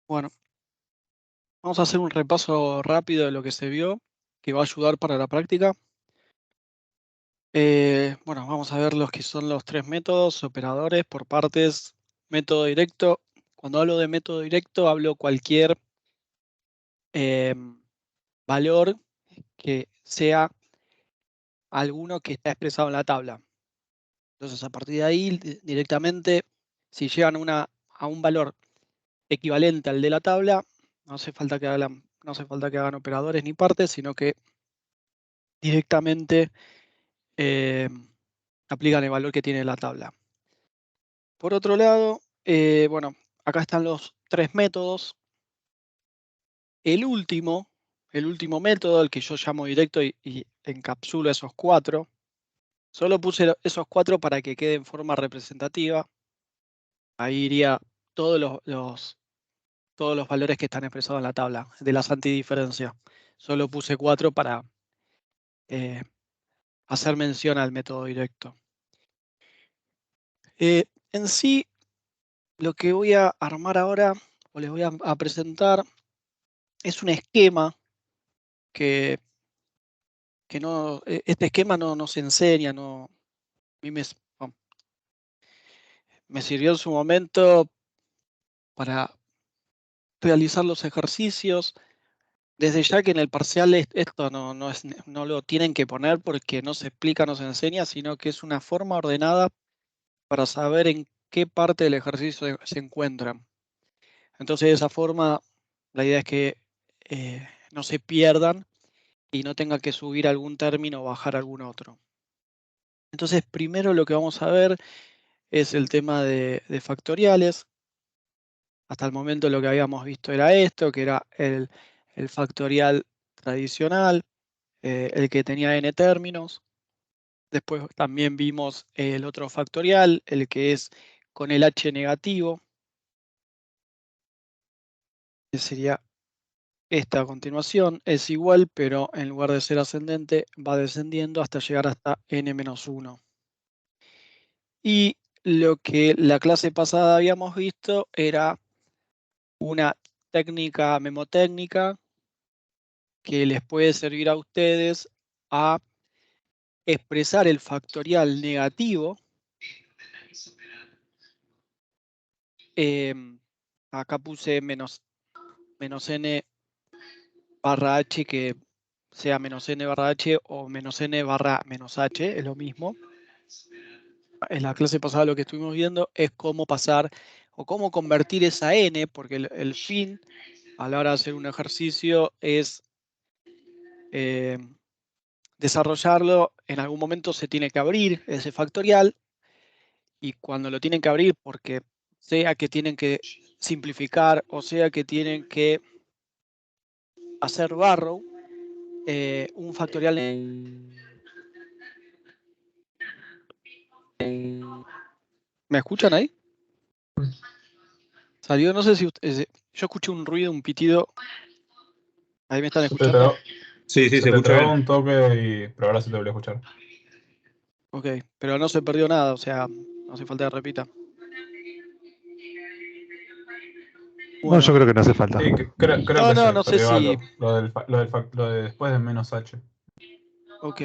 Bueno, vamos a hacer un repaso rápido de lo que se vio, que va a ayudar para la práctica. Bueno, vamos a ver los que son los tres métodos, operadores por partes, método directo. Cuando hablo de método directo, hablo cualquier valor que sea alguno que está expresado en la tabla. Entonces, a partir de ahí, directamente, si llegan a un valor equivalente al de la tabla, no hace falta que hagan operadores ni partes, sino que directamente aplican el valor que tiene la tabla. Por otro lado, bueno, acá están los tres métodos. El último método, el que yo llamo directo y encapsulo esos cuatro, solo puse esos cuatro para que quede en forma representativa. Ahí iría todos los valores que están expresados en la tabla de las antidiferencias. Solo puse cuatro para hacer mención al método directo. En sí, lo que voy a armar ahora, o les voy a presentar, es un esquema que no, este esquema no se enseña, a mí me sirvió en su momento para realizar los ejercicios. Desde ya que en el parcial esto no lo tienen que poner porque no se explica, no se enseña, sino que es una forma ordenada para saber en qué parte del ejercicio se encuentran. Entonces, de esa forma, la idea es que no se pierdan y no tenga que subir algún término o bajar algún otro. Entonces, primero lo que vamos a ver es el tema de factoriales. Hasta el momento lo que habíamos visto era esto, que era el factorial tradicional, el que tenía n términos. Después también vimos el otro factorial, el que es con el h negativo, que sería esta a continuación. Es igual, pero en lugar de ser ascendente, va descendiendo hasta llegar hasta n-1. Y lo que la clase pasada habíamos visto era una técnica memotécnica que les puede servir a ustedes a expresar el factorial negativo. Acá puse menos n barra h, que sea menos n barra h o menos n barra menos h, es lo mismo. En la clase pasada lo que estuvimos viendo es cómo pasar o cómo convertir esa n, porque el fin a la hora de hacer un ejercicio es desarrollarlo. En algún momento se tiene que abrir ese factorial, y cuando lo tienen que abrir, porque sea que tienen que simplificar o sea que tienen que hacer barrow, un factorial. ¿Me escuchan ahí? Salió, no sé si yo escuché un ruido, un pitido. ¿Ahí me están escuchando? Sí, se Se te escucha trabó bien. un toque, pero ahora se te volvió a escuchar. Ok, pero no se perdió nada, o sea, no hace falta que repita. No, yo Bueno, creo que no hace falta. Sí, creo que se no sé perdió si. algo. Lo de después de menos H. Ok.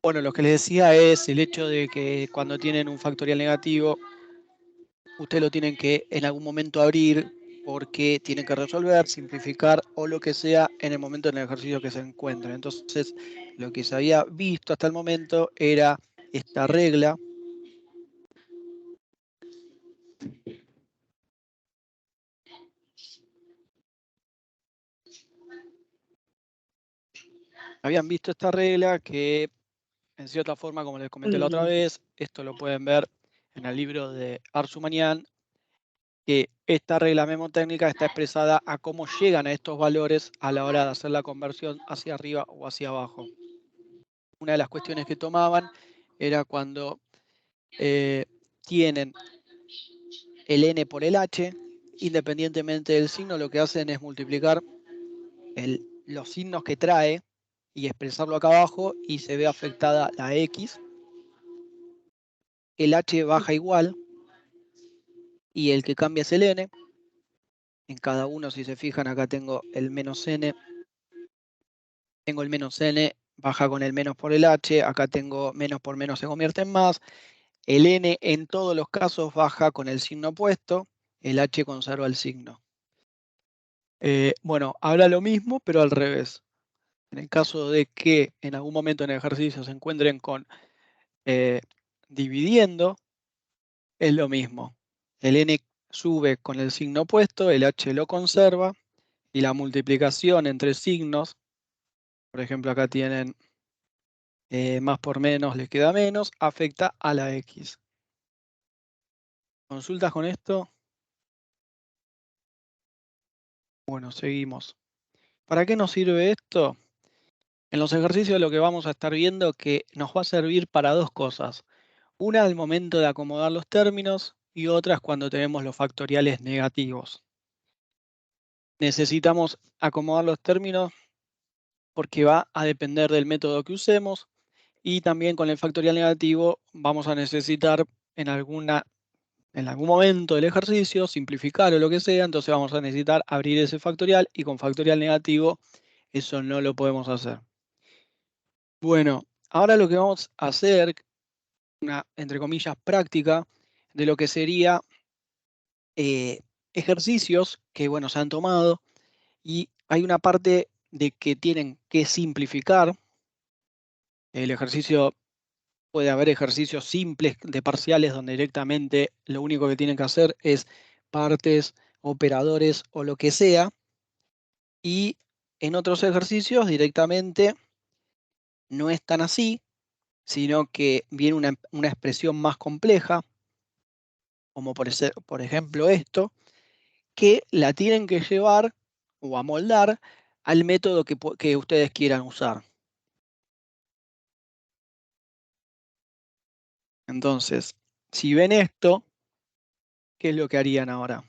Bueno, lo que les decía es el hecho de que cuando tienen un factorial negativo, ustedes lo tienen que en algún momento abrir porque tienen que resolver, simplificar o lo que sea en el momento en el ejercicio que se encuentren. Entonces, lo que se había visto hasta el momento era esta regla. Habían visto esta regla que, en cierta forma, como les comenté la otra vez, esto lo pueden ver en el libro de Arzumanian, que esta regla memotécnica está expresada a cómo llegan a estos valores a la hora de hacer la conversión hacia arriba o hacia abajo. Una de las cuestiones que tomaban era cuando tienen el n por el h, independientemente del signo, lo que hacen es multiplicar los signos que trae y expresarlo acá abajo, y se ve afectada la x. El h baja igual, y el que cambia es el n. En cada uno, si se fijan, acá tengo el menos n. Tengo el menos n, baja con el menos por el h. Acá tengo menos por menos se convierte en más. El n en todos los casos baja con el signo opuesto. El h conserva el signo. Bueno, habla lo mismo, pero al revés. En el caso de que en algún momento en el ejercicio se encuentren con dividiendo, es lo mismo. El n sube con el signo opuesto, el h lo conserva, y la multiplicación entre signos, por ejemplo acá tienen más por menos, les queda menos, afecta a la x. ¿Consultas con esto? Bueno, seguimos. ¿Para qué nos sirve esto? En los ejercicios lo que vamos a estar viendo que nos va a servir para dos cosas. Una al momento de acomodar los términos y otra es cuando tenemos los factoriales negativos. Necesitamos acomodar los términos porque va a depender del método que usemos y también con el factorial negativo vamos a necesitar en algún momento del ejercicio simplificar o lo que sea, entonces vamos a necesitar abrir ese factorial y con factorial negativo eso no lo podemos hacer. Bueno, ahora lo que vamos a hacer, una entre comillas práctica de lo que sería ejercicios que bueno se han tomado y hay una parte de que tienen que simplificar. El ejercicio, puede haber ejercicios simples de parciales donde directamente lo único que tienen que hacer es partes, operadores o lo que sea. Y en otros ejercicios directamente no es tan así, sino que viene una expresión más compleja, como por ejemplo esto, que la tienen que llevar o amoldar al método que ustedes quieran usar. Entonces, si ven esto, ¿qué es lo que harían ahora?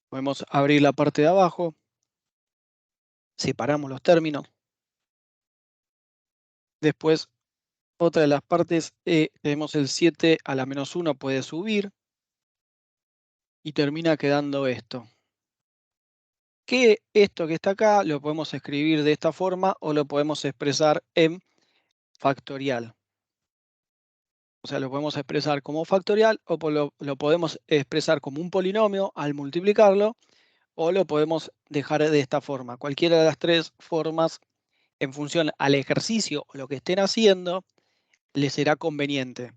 Podemos abrir la parte de abajo, separamos los términos. Después, otra de las partes, tenemos el 7 a la menos 1 puede subir y termina quedando esto. Que esto que está acá lo podemos escribir de esta forma o lo podemos expresar en factorial. O sea, lo podemos expresar como factorial o lo podemos expresar como un polinomio al multiplicarlo o lo podemos dejar de esta forma. Cualquiera de las tres formas, en función al ejercicio o lo que estén haciendo, les será conveniente.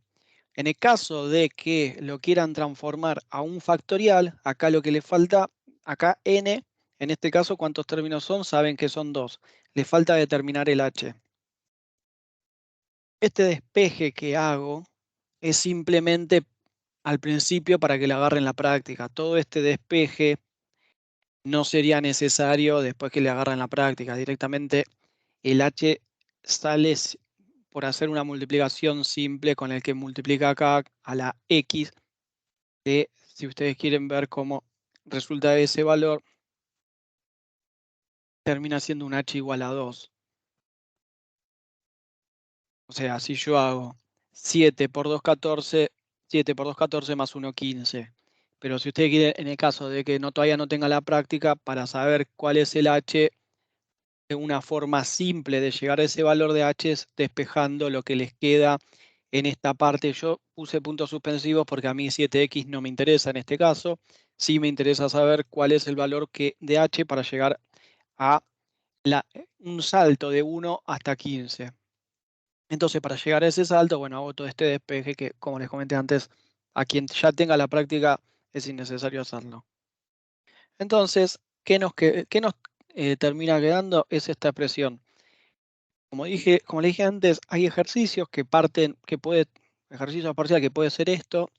En el caso de que lo quieran transformar a un factorial, acá lo que le falta, acá n, en este caso, ¿cuántos términos son? Saben que son 2. Le falta determinar el h. Este despeje que hago es simplemente al principio para que le agarren la práctica. Todo este despeje no sería necesario después que le agarren la práctica. Directamente el h sale por hacer una multiplicación simple con el que multiplica acá a la x, que si ustedes quieren ver cómo resulta ese valor, termina siendo un h igual a 2. O sea, si yo hago 7 por 2, 14, 7 por 2, 14 más 1, 15. Pero si ustedes quieren, en el caso de que todavía no tenga la práctica, para saber cuál es el h, una forma simple de llegar a ese valor de h es despejando lo que les queda en esta parte. Yo puse puntos suspensivos porque a mí 7x no me interesa en este caso. Sí me interesa saber cuál es el valor de h para llegar a un salto de 1 hasta 15. Entonces, para llegar a ese salto, bueno, hago todo este despeje que, como les comenté antes, a quien ya tenga la práctica es innecesario hacerlo. Entonces, ¿qué nos termina quedando? Es esta expresión. Como le dije antes, hay ejercicios que ejercicios parciales que puede ser esto,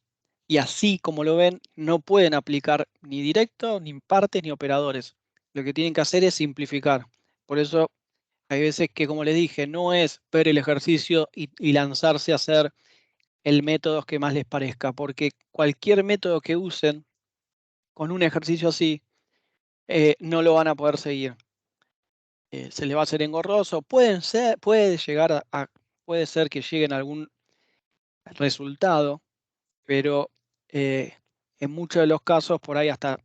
y así como lo ven, no pueden aplicar ni directo, ni partes, ni operadores. Lo que tienen que hacer es simplificar. Por eso hay veces que, como les dije, no es ver el ejercicio y lanzarse a hacer el método que más les parezca, porque cualquier método que usen con un ejercicio así, no lo van a poder seguir. se le va a hacer engorroso. Puede ser que lleguen a algún resultado, pero en muchos de los casos por ahí hasta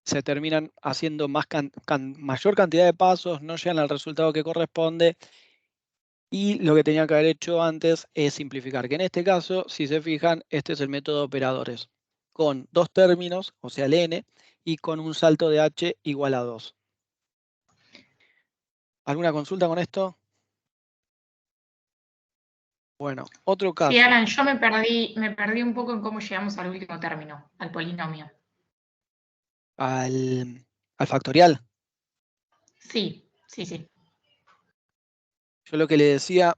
se terminan haciendo mayor cantidad de pasos, no llegan al resultado que corresponde, y lo que tenía que haber hecho antes es simplificar, que en este caso, si se fijan, este es el método de operadores, con dos términos, o sea el n, y con un salto de h igual a 2. ¿Alguna consulta con esto? Bueno, otro caso. Sí, Alan, yo me perdí un poco en cómo llegamos al último término, al polinomio. ¿Al factorial? Sí, sí, sí. Yo lo que le decía,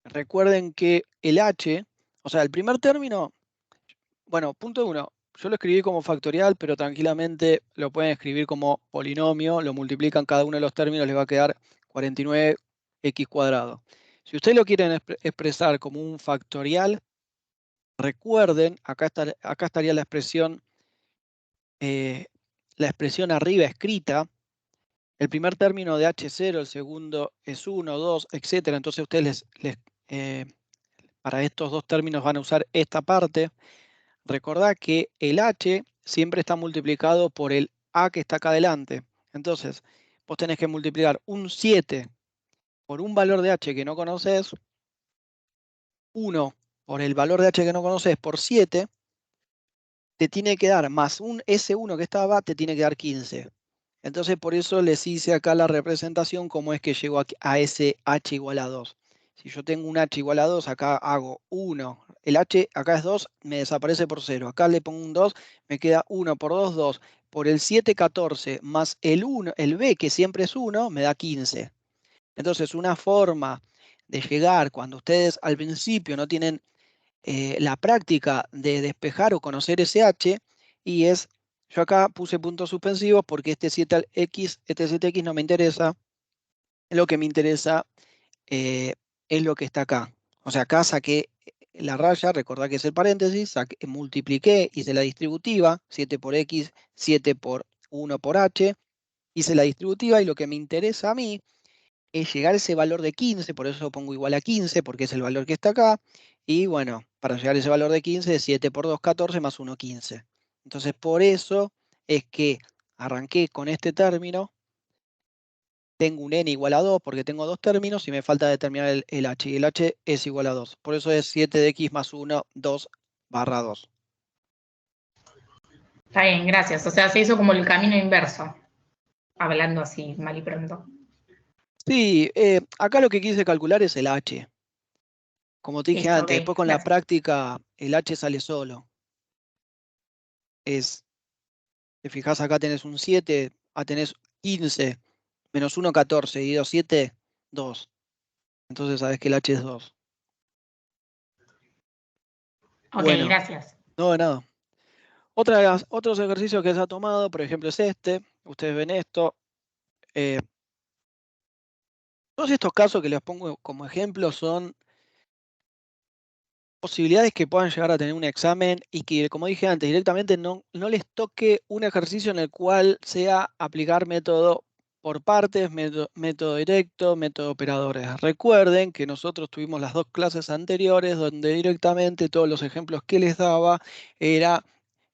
recuerden que el h, o sea, el primer término, bueno, punto 1, yo lo escribí como factorial, pero tranquilamente lo pueden escribir como polinomio, lo multiplican cada uno de los términos, les va a quedar 49x cuadrado. Si ustedes lo quieren expresar como un factorial, recuerden, acá estaría la expresión arriba escrita. El primer término de h0, el segundo es 1, 2, etc. Entonces ustedes para estos dos términos van a usar esta parte. Recordá que el h siempre está multiplicado por el a que está acá adelante. Entonces, vos tenés que multiplicar un 7 por un valor de h que no conoces, 1 por el valor de h que no conoces por 7, te tiene que dar más un S1 que estaba, te tiene que dar 15. Entonces, por eso les hice acá la representación, cómo es que llego a ese h igual a 2. Si yo tengo un h igual a 2, acá hago 1. El h acá es 2, me desaparece por 0. Acá le pongo un 2, me queda 1 por 2, 2. Por el 7, 14, más el 1, el b, que siempre es 1, me da 15. Entonces, una forma de llegar cuando ustedes al principio no tienen la práctica de despejar o conocer ese h, y es, yo acá puse puntos suspensivos porque este 7x no me interesa, lo que me interesa es lo que está acá. O sea, acá saqué la raya, recordá que es el paréntesis, multipliqué, hice la distributiva, 7 por x, 7 por 1 por h, hice la distributiva, y lo que me interesa a mí es llegar a ese valor de 15, por eso lo pongo igual a 15, porque es el valor que está acá. Y bueno, para llegar a ese valor de 15, 7 por 2, 14, más 1, 15. Entonces, por eso es que arranqué con este término. Tengo un n igual a 2 porque tengo dos términos y me falta determinar el h. Y el h es igual a 2. Por eso es 7 de x más 1, 2 barra 2. Está bien, gracias. O sea, se hizo como el camino inverso, hablando así mal y pronto. Sí, acá lo que quise calcular es el h. Como te dije Listo, antes, ok, después con la gracias. práctica el h sale solo. Te fijas, acá tenés un 7, tenés 15, menos 1, 14, y 2, 7, 2. Entonces sabes que el h es 2. Ok, Bueno, gracias. no, de nada. Otros ejercicios que se ha tomado, por ejemplo, es este. Ustedes ven esto. Todos estos casos que les pongo como ejemplo son posibilidades que puedan llegar a tener un examen y que, como dije antes, directamente no les toque un ejercicio en el cual sea aplicar método por partes, método directo, método operadores. Recuerden que nosotros tuvimos las dos clases anteriores donde directamente todos los ejemplos que les daba era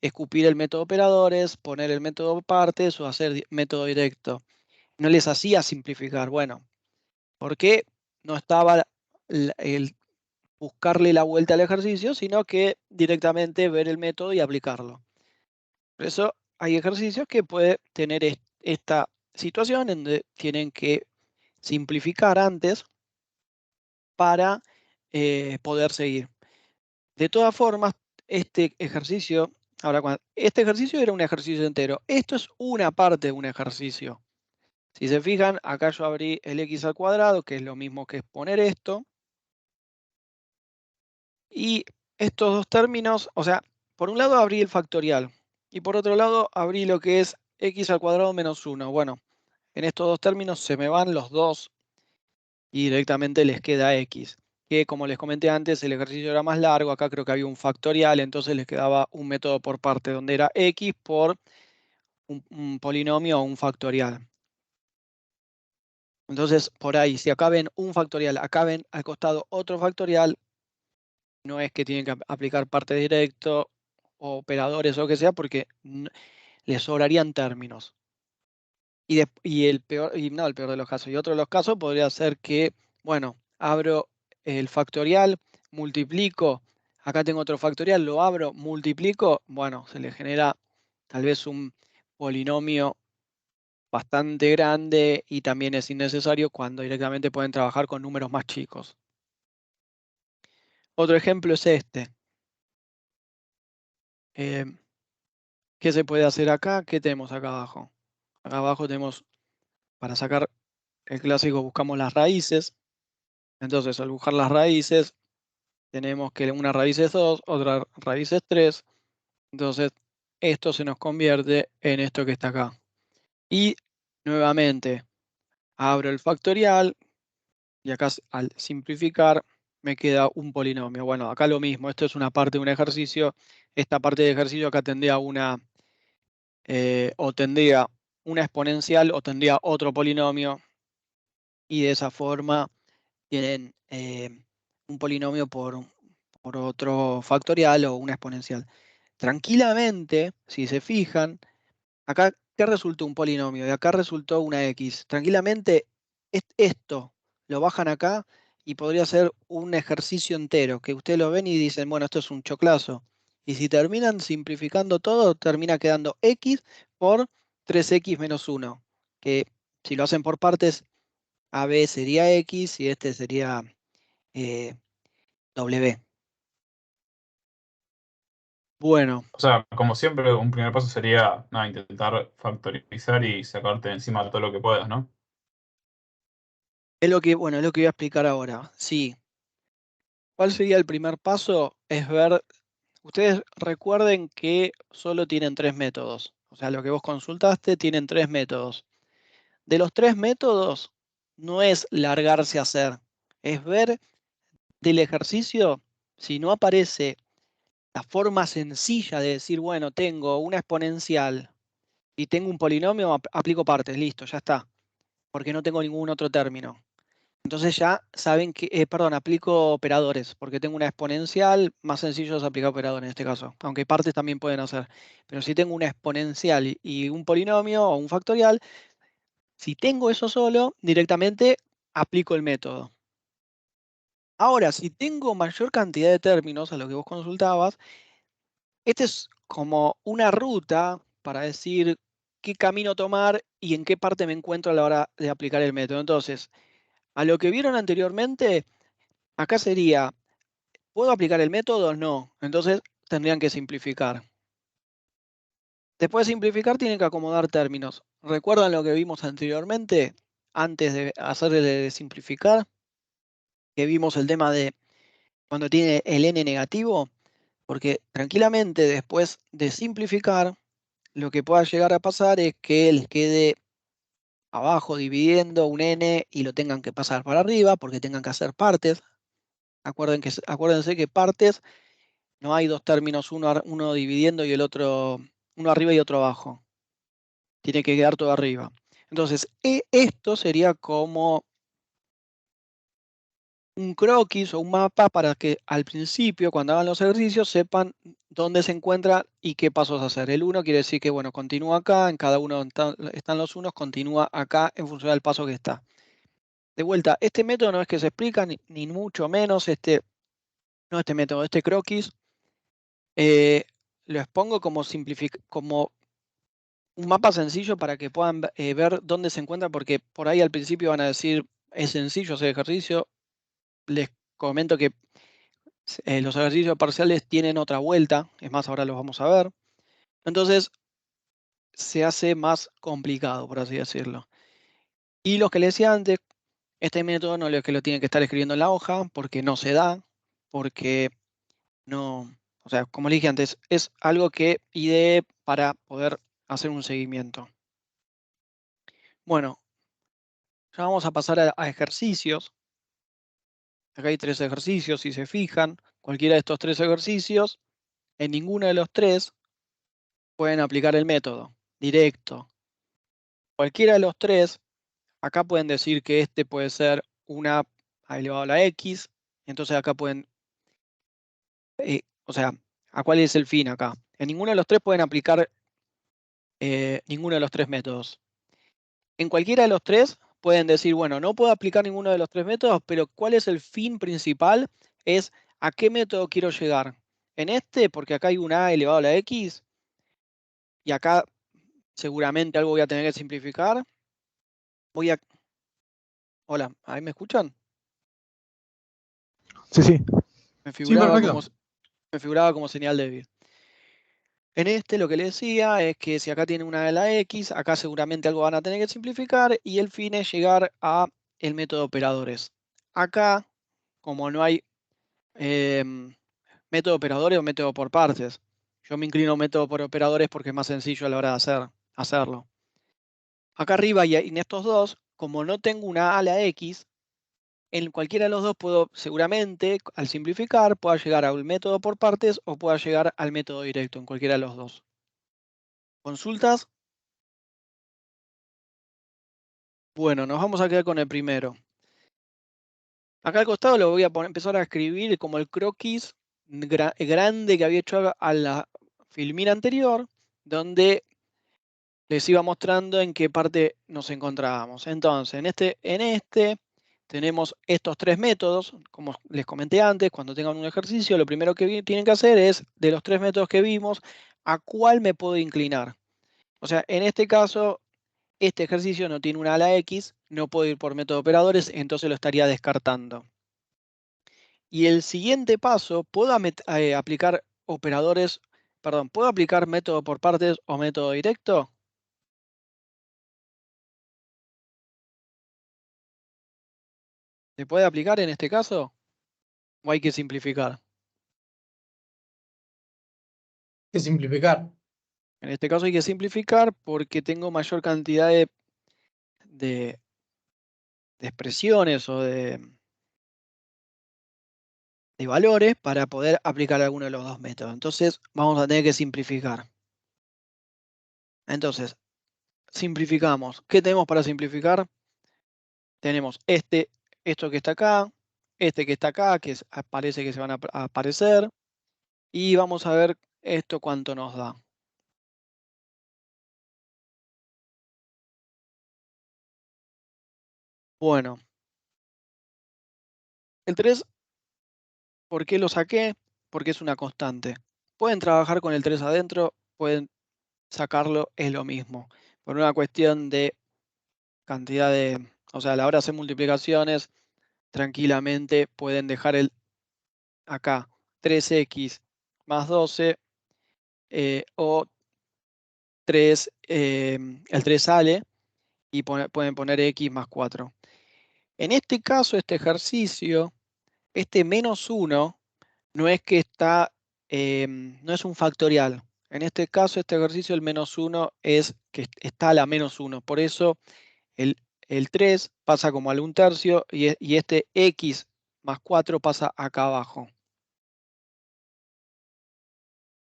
escupir el método operadores, poner el método partes o hacer método directo. No les hacía simplificar. Bueno, ¿por qué no estaba el buscarle la vuelta al ejercicio, sino que directamente ver el método y aplicarlo? Por eso hay ejercicios que puede tener esta situación en donde tienen que simplificar antes para poder seguir. De todas formas, este ejercicio era un ejercicio entero. Esto es una parte de un ejercicio. Si se fijan, acá yo abrí el x al cuadrado, que es lo mismo que exponer esto. Y estos dos términos, o sea, por un lado abrí el factorial y por otro lado abrí lo que es x al cuadrado menos 1. Bueno, en estos dos términos se me van los dos y directamente les queda x. Que como les comenté antes, el ejercicio era más largo. Acá creo que había un factorial, entonces les quedaba un método por parte donde era x por un polinomio o un factorial. Entonces, por ahí, si acá ven un factorial, acá ven al costado otro factorial, no es que tienen que aplicar parte directo o operadores o lo que sea, porque les sobrarían términos. Y el peor, y no el peor de los casos, y otro de los casos podría ser que, bueno, abro el factorial, multiplico, acá tengo otro factorial, lo abro, multiplico, bueno, se le genera tal vez un polinomio bastante grande y también es innecesario cuando directamente pueden trabajar con números más chicos. Otro ejemplo es este. ¿Qué se puede hacer acá? ¿Qué tenemos acá abajo? Acá abajo tenemos, para sacar el clásico, buscamos las raíces. Entonces, al buscar las raíces, tenemos que una raíz es 2, otra raíz es 3. Entonces, esto se nos convierte en esto que está acá. Y nuevamente, abro el factorial y acá al simplificar me queda un polinomio. Bueno, acá lo mismo, esto es una parte de un ejercicio. Esta parte de ejercicio acá tendría o tendría una exponencial o tendría otro polinomio. Y de esa forma tienen un polinomio por otro factorial o una exponencial. Tranquilamente, si se fijan, acá, ¿qué resultó un polinomio? Y acá resultó una X. Tranquilamente, esto lo bajan acá y podría ser un ejercicio entero, que ustedes lo ven y dicen, bueno, esto es un choclazo. Y si terminan simplificando todo, termina quedando X por 3X menos 1, que si lo hacen por partes, AB sería X y este sería W. Bueno, O sea, como siempre, un primer paso sería nada, intentar factorizar y sacarte de encima todo lo que puedas, ¿no? es lo que, bueno, es lo que voy a explicar ahora. Sí. ¿Cuál sería el primer paso? Es ver, ustedes recuerden que solo tienen 3 métodos. O sea, lo que vos consultaste tienen 3 métodos. De los 3 métodos, no es largarse a hacer, es ver del ejercicio si no aparece la forma sencilla de decir, bueno, tengo una exponencial y tengo un polinomio, aplico partes, listo, ya está, porque no tengo ningún otro término. Entonces ya saben que, perdón, aplico operadores, porque tengo una exponencial, más sencillo es aplicar operadores en este caso, aunque partes también pueden hacer. Pero si tengo una exponencial y un polinomio o un factorial, si tengo eso solo, directamente aplico el método. Ahora, si tengo mayor cantidad de términos a lo que vos consultabas, este es como una ruta para decir qué camino tomar y en qué parte me encuentro a la hora de aplicar el método. Entonces, a lo que vieron anteriormente, acá sería, ¿puedo aplicar el método? No. Entonces tendrían que simplificar. Después de simplificar tienen que acomodar términos. ¿Recuerdan lo que vimos anteriormente? Antes de hacer de simplificar, que vimos el tema de cuando tiene el n negativo, porque tranquilamente después de simplificar, lo que pueda llegar a pasar es que les quede abajo dividiendo un n y lo tengan que pasar para arriba porque tengan que hacer partes. Acuérdense que partes no hay dos términos, uno dividiendo y el otro, uno arriba y otro abajo. Tiene que quedar todo arriba. Entonces, esto sería como un croquis o un mapa para que al principio, cuando hagan los ejercicios, sepan dónde se encuentra y qué pasos hacer. El 1 quiere decir que, bueno, continúa acá, en cada uno están los unos, continúa acá en función del paso que está. De vuelta, este método no es que se explica, ni mucho menos este método, este croquis. Lo expongo como un mapa sencillo para que puedan ver dónde se encuentra, porque por ahí al principio van a decir, es sencillo hacer ejercicio. Les comento que los ejercicios parciales tienen otra vuelta, es más, ahora los vamos a ver. Entonces, se hace más complicado, por así decirlo. Y los que les decía antes, este método no es que lo tienen que estar escribiendo en la hoja, porque no se da, porque no, o sea, como les dije antes, es algo que ideé para poder hacer un seguimiento. Bueno, ya vamos a pasar a ejercicios. Acá hay 3 ejercicios, si se fijan, cualquiera de estos 3 ejercicios, en ninguno de los 3 pueden aplicar el método directo. Cualquiera de los 3 Acá pueden decir que este puede ser una elevado a la x. Entonces acá pueden, o sea, ¿a cuál es el fin acá? En ninguno de los tres pueden aplicar ninguno de los tres métodos. En cualquiera de los tres pueden decir, bueno, no puedo aplicar ninguno de los tres métodos, pero ¿cuál es el fin principal? Es ¿a qué método quiero llegar? En este, porque acá hay una a elevado a la x, y acá seguramente algo voy a tener que simplificar. Voy a... Hola, ¿ahí me escuchan? Sí, sí. Me Sí, figuraba perfecto. me figuraba como señal débil. En este lo que le decía es que si acá tiene una de la x, acá seguramente algo van a tener que simplificar y el fin es llegar a el método de operadores. Acá, como no hay método de operadores o método por partes, yo me inclino a método por operadores porque es más sencillo a la hora de hacerlo. Acá arriba y en estos dos, como no tengo una a la x, en cualquiera de los dos puedo seguramente, al simplificar, pueda llegar a un método por partes o pueda llegar al método directo, en cualquiera de los dos. ¿Consultas? Bueno, nos vamos a quedar con el primero. Acá al costado lo voy a empezar a escribir como el croquis grande que había hecho a la filmina anterior, donde les iba mostrando en qué parte nos encontrábamos. Entonces, en este tenemos estos tres métodos, como les comenté antes, cuando tengan un ejercicio, lo primero que tienen que hacer es, de los tres métodos que vimos, ¿a cuál me puedo inclinar? O sea, en este caso, este ejercicio no tiene una ala X, no puedo ir por método de operadores, entonces lo estaría descartando. Y el siguiente paso, ¿puedo aplicar operadores, perdón, ¿puedo aplicar método por partes o método directo? ¿Se puede aplicar en este caso? ¿O hay que simplificar? Hay que simplificar. En este caso hay que simplificar porque tengo mayor cantidad de expresiones o de valores para poder aplicar alguno de los dos métodos. Entonces vamos a tener que simplificar. Entonces, simplificamos. ¿Qué tenemos para simplificar? Tenemos esto que está acá, este que está acá, que parece que se van a aparecer. Y vamos a ver esto cuánto nos da. Bueno, el 3, ¿por qué lo saqué? Porque es una constante. Pueden trabajar con el 3 adentro, pueden sacarlo, es lo mismo. Por una cuestión de cantidad de... O sea, a la hora de hacer multiplicaciones, tranquilamente pueden dejar acá 3x más 12 o 3, el 3 sale y pueden poner x más 4. En este caso, este ejercicio, este menos 1 no es que está, no es un factorial. En este caso, este ejercicio, el menos 1 es que está a la menos 1. Por eso el, el 3 pasa como al 1/3 y este x más 4 pasa acá abajo.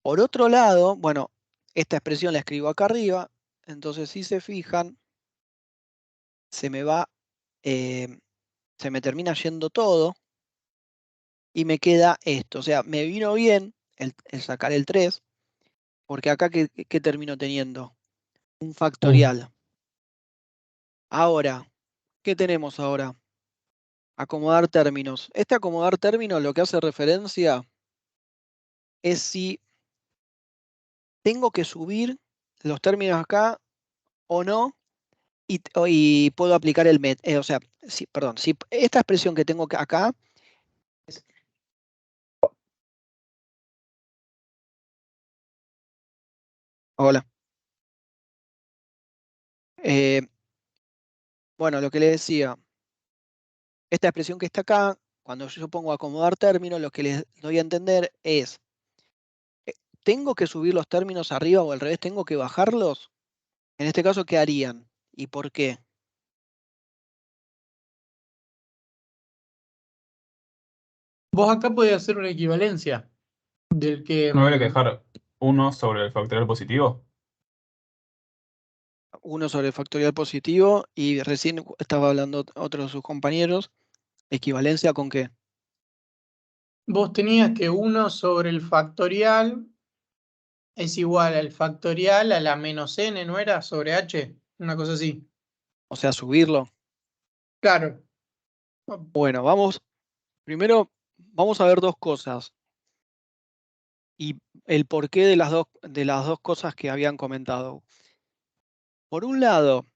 Por otro lado, bueno, esta expresión la escribo acá arriba. Entonces, si se fijan, se me va, se me termina yendo todo y me queda esto. O sea, me vino bien el sacar el 3, porque acá, ¿qué termino teniendo? Un factorial. Ahora, ¿qué tenemos ahora? Acomodar términos. Este acomodar términos lo que hace referencia es si tengo que subir los términos acá o no y puedo aplicar el método. O sea, perdón, si esta expresión que tengo acá es... Hola. Bueno, lo que le decía, esta expresión que está acá, cuando yo pongo acomodar términos, lo que les doy a entender es, ¿tengo que subir los términos arriba o al revés? ¿Tengo que bajarlos? En este caso, ¿qué harían? ¿Y por qué? Vos acá podés hacer una equivalencia del que... ¿No habría que dejar 1 sobre el factorial positivo? 1 sobre el factorial positivo y recién estaba hablando otro de sus compañeros. ¿Equivalencia con qué? Vos tenías que 1 sobre el factorial es igual al factorial a la menos n, ¿no era? Sobre h, una cosa así. O sea, subirlo. Claro. Bueno, primero vamos a ver dos cosas y el porqué de las dos cosas que habían comentado. Por un lado,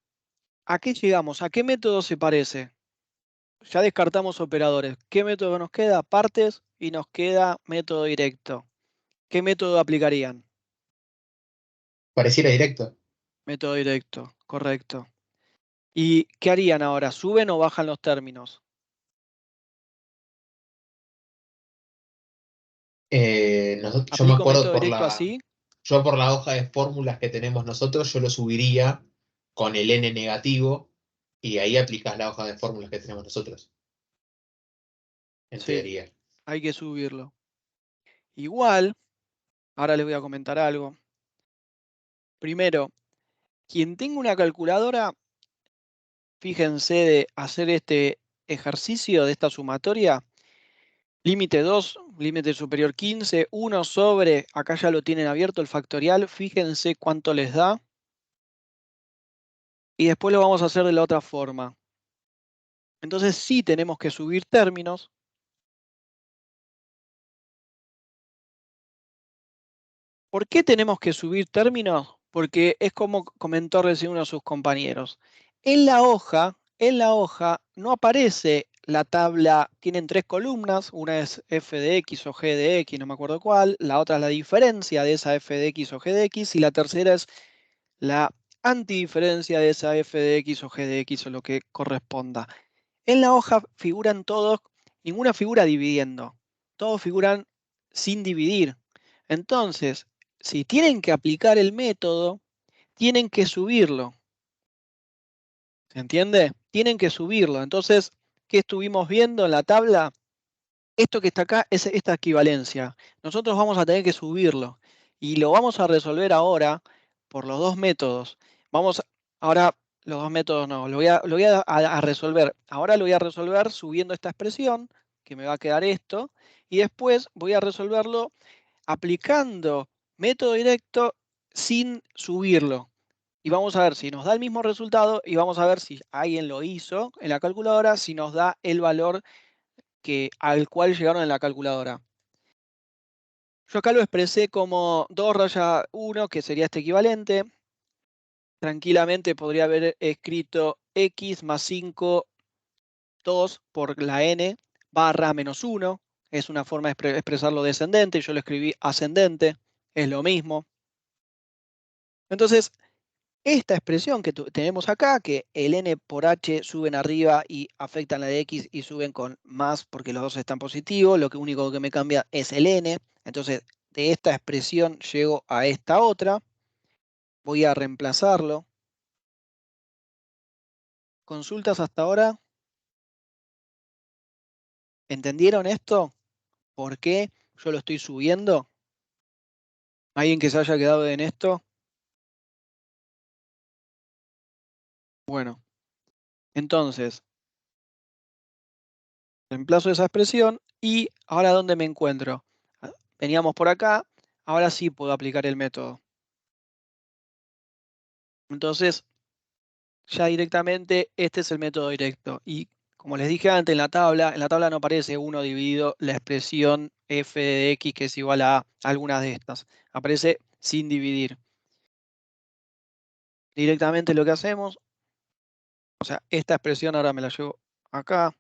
¿a qué llegamos? ¿A qué método se parece? Ya descartamos operadores. ¿Qué método nos queda? Partes y nos queda método directo. ¿Qué método aplicarían? Pareciera directo. Método directo, correcto. ¿Y qué harían ahora? ¿Suben o bajan los términos? Yo me ¿Aplico acuerdo método directo así? yo por la hoja de fórmulas que tenemos nosotros, yo lo subiría con el n negativo y ahí aplicás la hoja de fórmulas que tenemos nosotros. En Sí, teoría. hay que subirlo. Igual, ahora les voy a comentar algo. Primero, quien tenga una calculadora, fíjense de hacer este ejercicio de esta sumatoria. Límite 2, límite superior 15, 1 sobre, acá ya lo tienen abierto el factorial, fíjense cuánto les da. Y después lo vamos a hacer de la otra forma. Entonces sí tenemos que subir términos. ¿Por qué tenemos que subir términos? Porque es como comentó recién uno de sus compañeros. En la hoja no aparece la tabla, tienen 3 columnas, una es f de x o g de x, no me acuerdo cuál, la otra es la diferencia de esa f de x o g de x, y la tercera es la antidiferencia de esa f de x o g de x o lo que corresponda. En la hoja figuran todos, ninguna figura dividiendo, todos figuran sin dividir. Entonces, si tienen que aplicar el método, tienen que subirlo. ¿Se entiende? Tienen que subirlo. Entonces, ¿qué estuvimos viendo en la tabla? Esto que está acá es esta equivalencia. Nosotros vamos a tener que subirlo. Y lo vamos a resolver ahora por los dos métodos. Ahora, los dos métodos no, lo voy a resolver. Ahora lo voy a resolver subiendo esta expresión, que me va a quedar esto. Y después voy a resolverlo aplicando método directo sin subirlo. Y vamos a ver si nos da el mismo resultado y vamos a ver si alguien lo hizo en la calculadora, si nos da el valor al cual llegaron en la calculadora. Yo acá lo expresé como 2 raya 1, que sería este equivalente. Tranquilamente podría haber escrito x más 5, 2 por la n barra menos 1. Es una forma de expresarlo descendente. Yo lo escribí ascendente. Es lo mismo. Entonces, esta expresión que tenemos acá, que el n por h suben arriba y afectan la de x y suben con más porque los dos están positivos, lo único que me cambia es el n. Entonces, de esta expresión llego a esta otra. Voy a reemplazarlo. ¿Consultas hasta ahora? ¿Entendieron esto? ¿Por qué yo lo estoy subiendo? ¿Alguien que se haya quedado en esto? Bueno, entonces, reemplazo esa expresión y ahora ¿dónde me encuentro? Veníamos por acá, ahora sí puedo aplicar el método. Entonces, ya directamente este es el método directo. Y como les dije antes, en la tabla no aparece 1 dividido la expresión f de x que es igual a algunas de estas. Aparece sin dividir. Directamente lo que hacemos, o sea, esta expresión ahora me la llevo acá.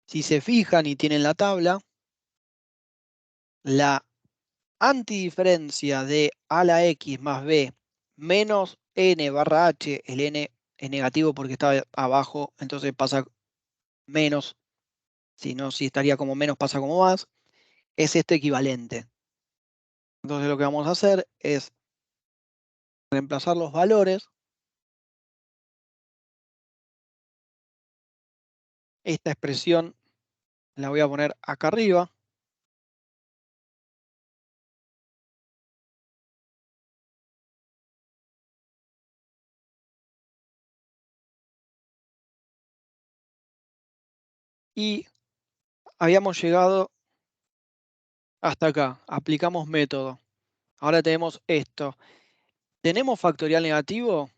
Si se fijan y tienen la tabla, la antidiferencia de a la x más b menos n barra h, el n es negativo porque está abajo, entonces pasa menos, si no, si estaría como menos pasa como más, es este equivalente. Entonces lo que vamos a hacer es reemplazar los valores. Esta expresión la voy a poner acá arriba. Y habíamos llegado hasta acá. Aplicamos método. Ahora tenemos esto. ¿Tenemos factorial negativo?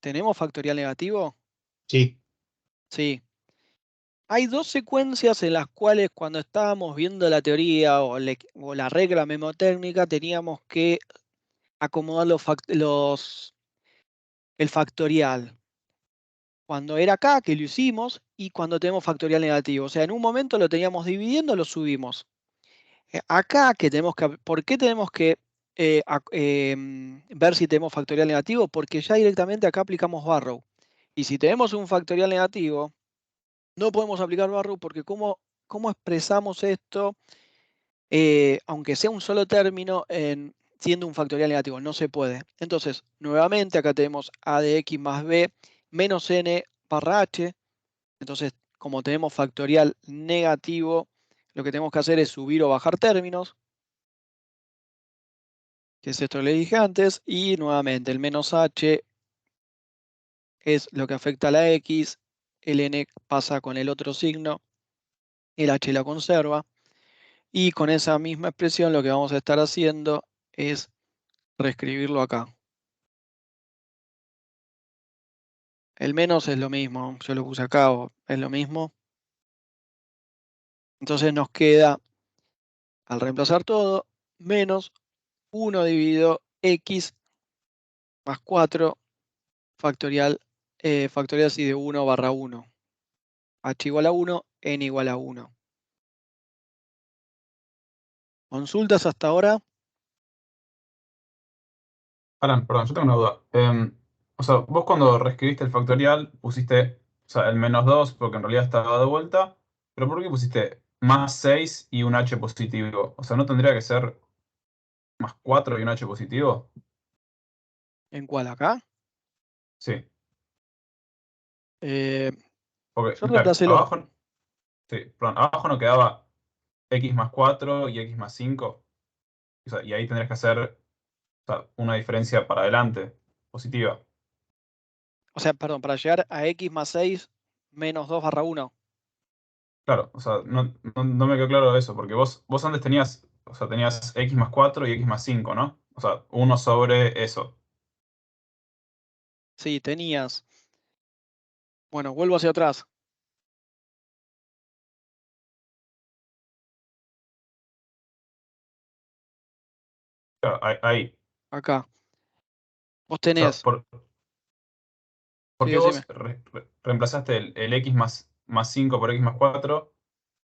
¿Tenemos factorial negativo? Sí. Sí. Hay dos secuencias en las cuales cuando estábamos viendo la teoría o la regla memotécnica teníamos que acomodar el factorial. Cuando era acá, que lo hicimos, y cuando tenemos factorial negativo. O sea, en un momento lo teníamos dividiendo, lo subimos. Acá, ¿por qué tenemos que ver si tenemos factorial negativo? Porque ya directamente acá aplicamos Barrow. Y si tenemos un factorial negativo, no podemos aplicar Barrow porque ¿cómo expresamos esto, aunque sea un solo término, siendo un factorial negativo? No se puede. Entonces, nuevamente acá tenemos a de x más b menos n barra h. Entonces, como tenemos factorial negativo, lo que tenemos que hacer es subir o bajar términos, que es esto que le dije antes, y nuevamente el menos h es lo que afecta a la x, el n pasa con el otro signo, el h la conserva, y con esa misma expresión lo que vamos a estar haciendo es reescribirlo acá. El menos es lo mismo, yo lo puse acá, es lo mismo. Entonces nos queda, al reemplazar todo, menos 1 dividido x más 4 factorial así de 1 barra 1. H igual a 1, n igual a 1. ¿Consultas hasta ahora? Alan, perdón, yo tengo una duda. O sea, vos cuando reescribiste el factorial pusiste, o sea, el -2 porque en realidad estaba de vuelta, pero ¿por qué pusiste más 6 y un h positivo? O sea, ¿no tendría que ser más 4 y un h positivo? ¿En cuál acá? Sí, Eh, porque, yo claro, reemplacé los... abajo, sí, perdón, abajo no quedaba x más 4 y x más 5. O sea, y ahí tendrías que hacer, o sea, una diferencia para adelante, positiva. O sea, perdón, para llegar a x más 6 menos 2 barra 1. Claro, o sea, no me quedó claro eso, porque vos antes tenías, o sea, tenías x más 4 y x más 5, ¿no? O sea, uno sobre eso. Sí, tenías. Bueno, vuelvo hacia atrás. Claro, ahí. Acá. Vos O sea, tenés... ¿por Sí, qué decime. vos reemplazaste el x más 5 por x más 4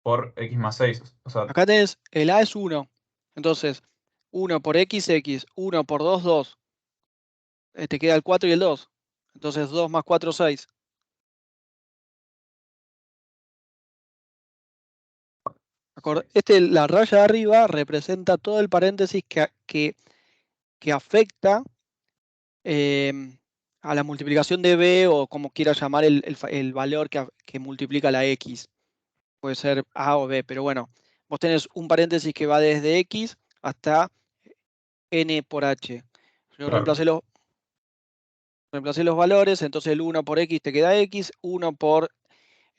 por x más 6? O sea, Acá tenés, el a es 1. Entonces, 1 por x, 1 por 2, 2. Te queda el 4 y el 2. Entonces, 2 más 4, 6. La raya de arriba representa todo el paréntesis que afecta a la multiplicación de b, o como quiera llamar el valor que multiplica la x. Puede ser a o b, pero bueno, vos tenés un paréntesis que va desde x hasta n por h. Yo claro. reemplacé los valores, entonces el 1 por x te queda x, 1 por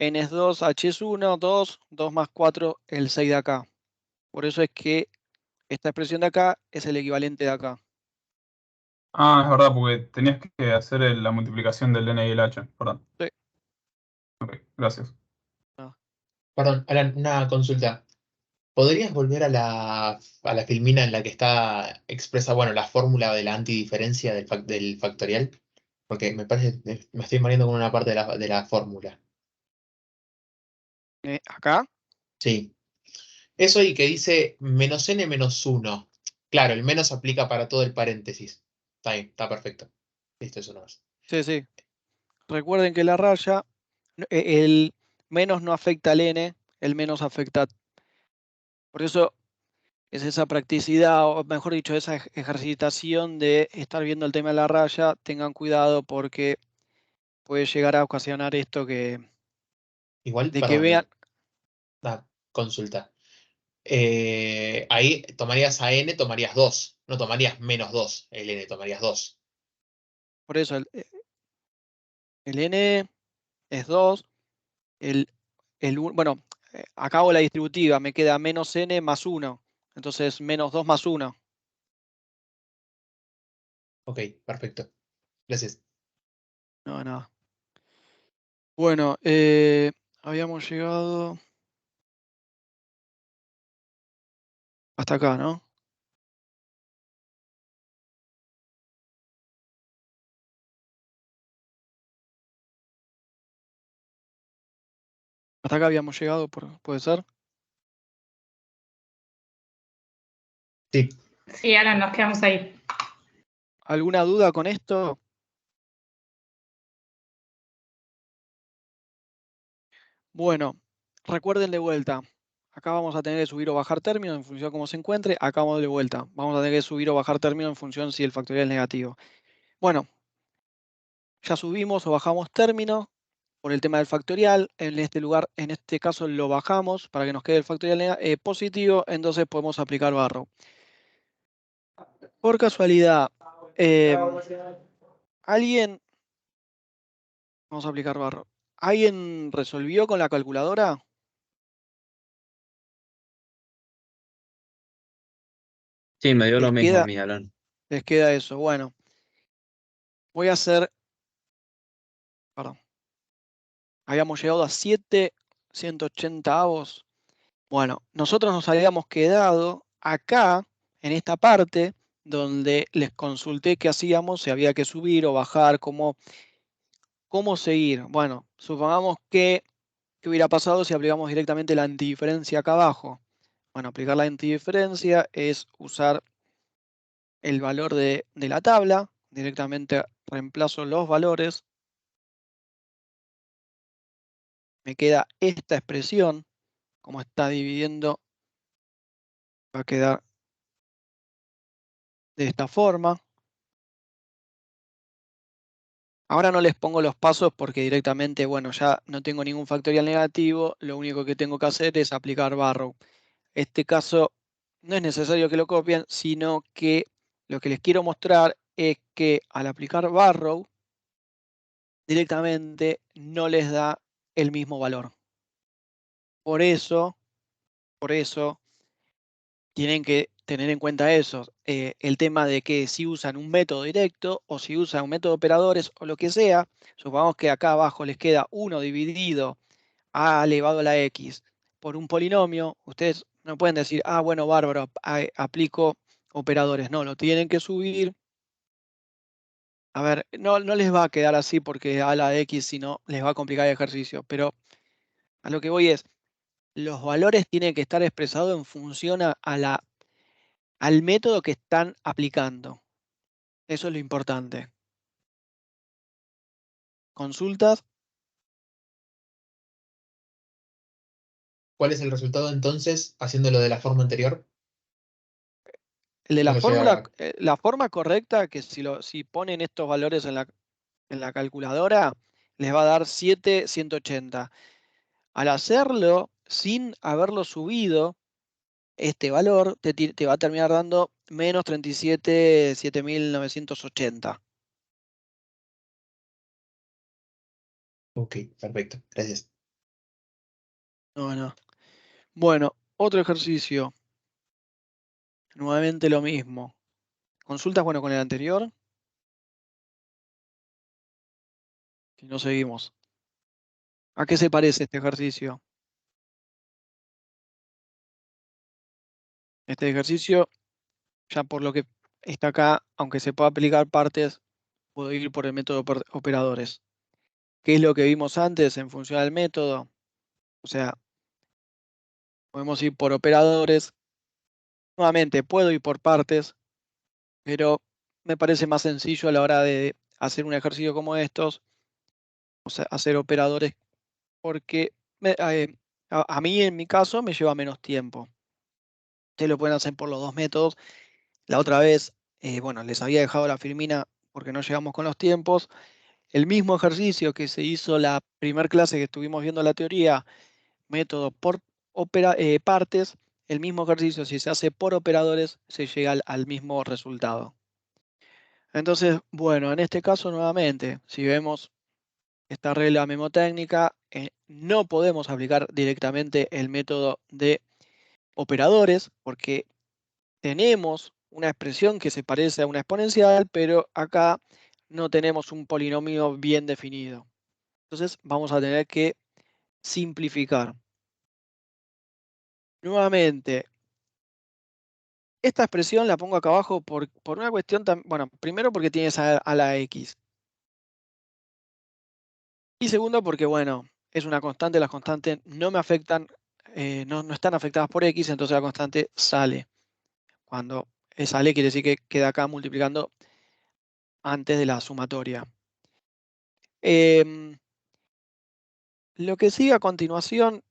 n es 2, h es 1, 2, 2 más 4, el 6 de acá. Por eso es que esta expresión de acá es el equivalente de acá. Ah, es verdad, porque tenías que hacer la multiplicación del n y el h. Perdón. Sí. Ok, gracias. Ah. Perdón, Alan, una consulta. ¿Podrías volver a la filmina en la que está expresa, bueno, la fórmula de la antidiferencia del factorial? Porque me parece, me estoy mareando con una parte de la fórmula. Acá, Sí. Eso y que dice menos n menos 1. Claro, el menos aplica para todo el paréntesis. Está bien, está perfecto. Listo, eso no es. sí, sí. Recuerden que la raya, el menos no afecta al n, el menos afecta. Por eso es esa practicidad, o mejor dicho, esa ejercitación de estar viendo el tema de la raya. Tengan cuidado porque puede llegar a ocasionar esto Igual, de que vean. perdón, una consulta. Ahí tomarías a n, tomarías 2. No tomarías menos 2, el n, tomarías 2. Por eso El n es 2. Bueno, acabo la distributiva, me queda menos n más 1. Entonces, menos 2 más 1. Ok, perfecto. Gracias. No, nada. Bueno, habíamos llegado hasta acá, ¿no? Hasta acá habíamos llegado, ¿puede ser? Sí, Sí, ahora nos quedamos ahí. ¿Alguna duda con esto? Bueno, recuerden de vuelta. Acá vamos a tener que subir o bajar términos en función de cómo se encuentre. Acá vamos de vuelta. Vamos a tener que subir o bajar términos en función si el factorial es negativo. Bueno, ya subimos o bajamos términos por el tema del factorial. En este lugar, en este caso lo bajamos para que nos quede el factorial positivo. Entonces podemos aplicar Barrow. Por casualidad, ¿alguien? Vamos a aplicar Barrow. ¿Alguien resolvió con la calculadora? Sí, me dio lo ¿Les mismo a queda, mí, Alan. les queda eso? Bueno, voy a hacer, perdón, habíamos llegado a 7/180. Bueno, nosotros nos habíamos quedado acá, en esta parte, donde les consulté qué hacíamos, si había que subir o bajar, cómo seguir. Bueno, supongamos que, ¿qué hubiera pasado si aplicamos directamente la antidiferencia acá abajo? Bueno, aplicar la antidiferencia es usar el valor de la tabla, directamente reemplazo los valores, me queda esta expresión, como está dividiendo, va a quedar de esta forma. Ahora no les pongo los pasos porque directamente, bueno, ya no tengo ningún factorial negativo, lo único que tengo que hacer es aplicar Barrow. Este caso no es necesario que lo copien, sino que lo que les quiero mostrar es que al aplicar Barrow, directamente no les da el mismo valor. Por eso tienen que tener en cuenta eso, el tema de que si usan un método directo o si usan un método de operadores o lo que sea, supongamos que acá abajo les queda 1 dividido a elevado a la x por un polinomio, ustedes no pueden decir, ah, bueno, bárbaro, aplico operadores. No, lo tienen que subir. A ver, no les va a quedar así porque a la x, si no, les va a complicar el ejercicio. Pero a lo que voy es, los valores tienen que estar expresados en función al método que están aplicando. Eso es lo importante. ¿Consultas? ¿cuál es el resultado entonces haciéndolo de la forma anterior? El de No la lo fórmula, llega. la forma correcta, que si ponen estos valores en la calculadora, les va a dar 7/180. Al hacerlo sin haberlo subido, este valor te va a terminar dando menos 37.7980. Ok, perfecto. Gracias. No. Bueno, otro ejercicio. Nuevamente lo mismo. ¿Consultas, bueno, con el anterior? Si no, seguimos. ¿A qué se parece este ejercicio? Este ejercicio, ya por lo que está acá, aunque se pueda aplicar partes, puedo ir por el método de operadores. ¿Qué es lo que vimos antes en función del método? O sea, podemos ir por operadores. Nuevamente, puedo ir por partes, pero me parece más sencillo a la hora de hacer un ejercicio como estos, o sea, hacer operadores, porque a mí, en mi caso, me lleva menos tiempo. Ustedes lo pueden hacer por los dos métodos. La otra vez, bueno, les había dejado la filmina porque no llegamos con los tiempos. El mismo ejercicio que se hizo la primera clase que estuvimos viendo la teoría, método por partes, el mismo ejercicio, si se hace por operadores, se llega al mismo resultado. Entonces, bueno, en este caso nuevamente, si vemos esta regla memotécnica, no podemos aplicar directamente el método de operadores porque tenemos una expresión que se parece a una exponencial, pero acá no tenemos un polinomio bien definido. Entonces vamos a tener que simplificar. Nuevamente, esta expresión la pongo acá abajo por una cuestión, bueno, primero porque tienes a la x. Y segundo porque, bueno, es una constante, las constantes no me afectan, no están afectadas por x, entonces la constante sale. Cuando sale quiere decir que queda acá multiplicando antes de la sumatoria. Lo que sigue a continuación,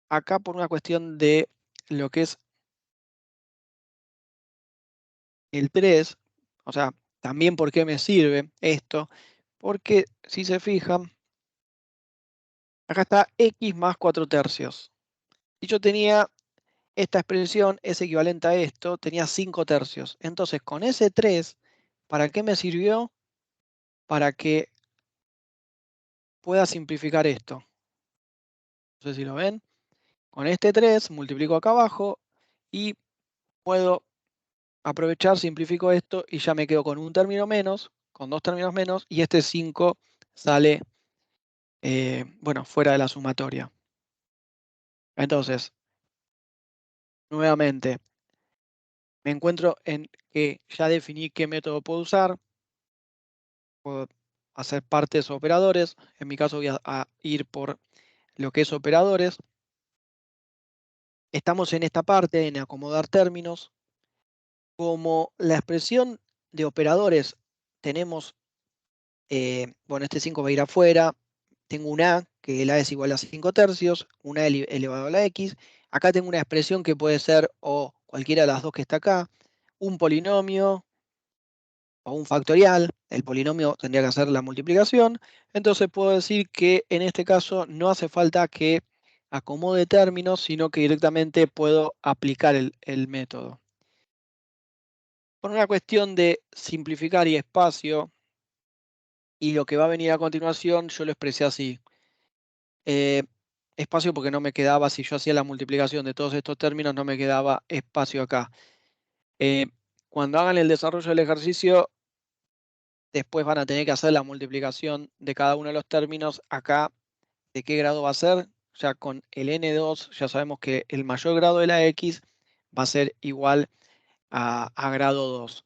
acá por una cuestión de lo que es el 3, o sea, también por qué me sirve esto, porque si se fijan, acá está x más 4/3. Y yo tenía esta expresión, es equivalente a esto, tenía 5/3. Entonces, con ese 3, ¿para qué me sirvió? Para que pueda simplificar esto. No sé si lo ven. Con este 3 multiplico acá abajo y puedo aprovechar, simplifico esto y ya me quedo con un término menos, con dos términos menos, y este 5 sale, bueno, fuera de la sumatoria. Entonces, nuevamente, me encuentro en que ya definí qué método puedo usar. Puedo hacer partes o operadores. En mi caso voy a ir por lo que es operadores. Estamos en esta parte, en acomodar términos. Como la expresión de operadores tenemos, bueno, este 5 va a ir afuera. Tengo un a, que la es igual a 5/3, un a elevado a la x. Acá tengo una expresión que puede ser o cualquiera de las dos que está acá, un polinomio o un factorial. El polinomio tendría que hacer la multiplicación. Entonces puedo decir que en este caso no hace falta que acomode términos, sino que directamente puedo aplicar el método. Por una cuestión de simplificar y espacio, y lo que va a venir a continuación, yo lo expresé así. Espacio porque no me quedaba, si yo hacía la multiplicación de todos estos términos, no me quedaba espacio acá. Cuando hagan el desarrollo del ejercicio, después van a tener que hacer la multiplicación de cada uno de los términos. Acá, ¿de qué grado va a ser? Ya con el n2 ya sabemos que el mayor grado de la x va a ser igual a grado 2.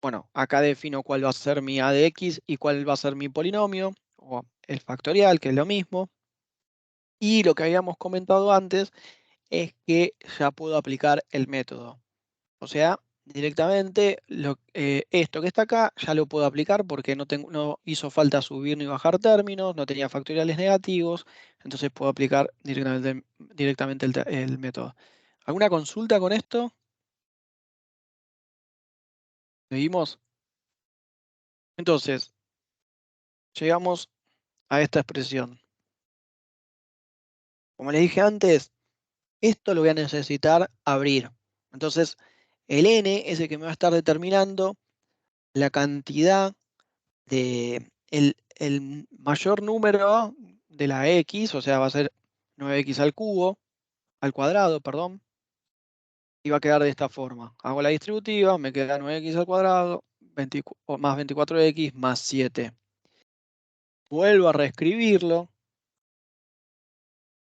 Bueno, acá defino cuál va a ser mi a de x y cuál va a ser mi polinomio, o el factorial, que es lo mismo. Y lo que habíamos comentado antes es que ya puedo aplicar el método. O sea, directamente esto que está acá ya lo puedo aplicar porque no hizo falta subir ni bajar términos, no tenía factoriales negativos, entonces puedo aplicar directamente el método. ¿Alguna consulta con esto? ¿Seguimos? Entonces, llegamos a esta expresión. Como les dije antes, esto lo voy a necesitar abrir. Entonces, el n es el que me va a estar determinando la cantidad de el mayor número de la x, o sea, va a ser 9x al cuadrado, perdón, y va a quedar de esta forma. Hago la distributiva, me queda 9x al cuadrado más 24x más 7. Vuelvo a reescribirlo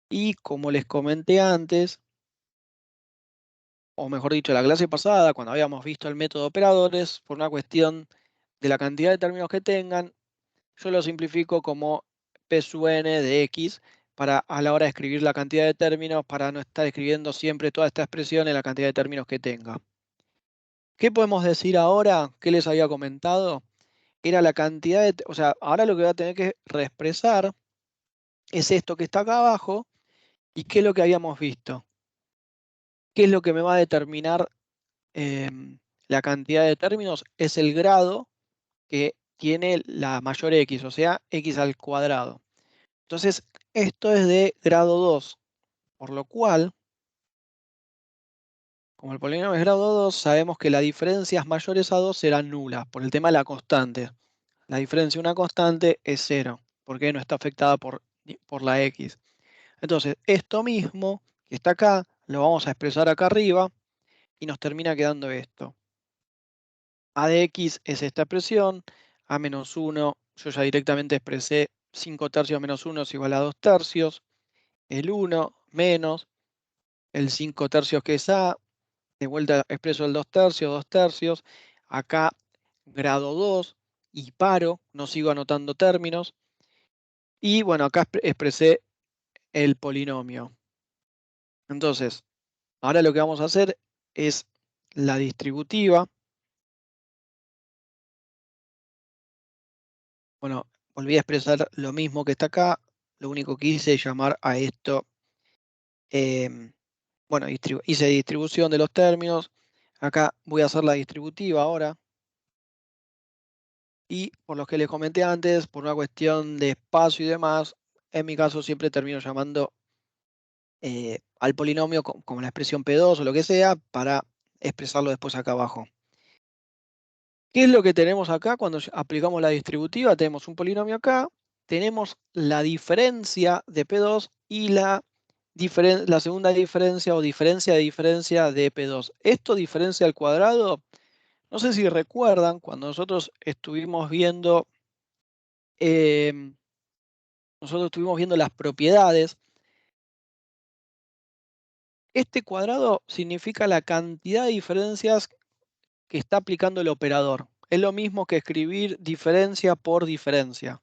y como les comenté antes, o mejor dicho, la clase pasada, cuando habíamos visto el método de operadores, por una cuestión de la cantidad de términos que tengan, yo lo simplifico como P sub n de x para a la hora de escribir la cantidad de términos, para no estar escribiendo siempre toda esta expresión en la cantidad de términos que tenga. ¿Qué podemos decir ahora? ¿Qué les había comentado? Era la cantidad de... O sea, ahora lo que voy a tener que reexpresar es esto que está acá abajo y qué es lo que habíamos visto. ¿Qué es lo que me va a determinar la cantidad de términos? Es el grado que tiene la mayor x, o sea, x al cuadrado. Entonces, esto es de grado 2, por lo cual, como el polinomio es grado 2, sabemos que las diferencias mayores a 2 serán nulas, por el tema de la constante. La diferencia de una constante es 0, porque no está afectada por la x. Entonces, esto mismo que está acá, lo vamos a expresar acá arriba y nos termina quedando esto. A de x es esta expresión, a menos 1, yo ya directamente expresé 5 tercios menos 1 es igual a 2 tercios, el 1 menos el 5 tercios que es a, de vuelta expreso el 2 tercios, acá grado 2 y paro, no sigo anotando términos, y bueno, acá expresé el polinomio. Entonces, ahora lo que vamos a hacer es la distributiva. Bueno, volví a expresar lo mismo que está acá, lo único que hice es llamar a esto, bueno, hice distribución de los términos, acá voy a hacer la distributiva ahora, y por lo que les comenté antes, por una cuestión de espacio y demás, en mi caso siempre termino llamando al polinomio como la expresión P2 o lo que sea, para expresarlo después acá abajo. ¿Qué es lo que tenemos acá cuando aplicamos la distributiva? Tenemos un polinomio acá, tenemos la diferencia de P2 y la segunda diferencia o diferencia de P2. Esto diferencia al cuadrado. No sé si recuerdan cuando nosotros estuvimos viendo las propiedades. Este cuadrado significa la cantidad de diferencias que está aplicando el operador. Es lo mismo que escribir diferencia por diferencia.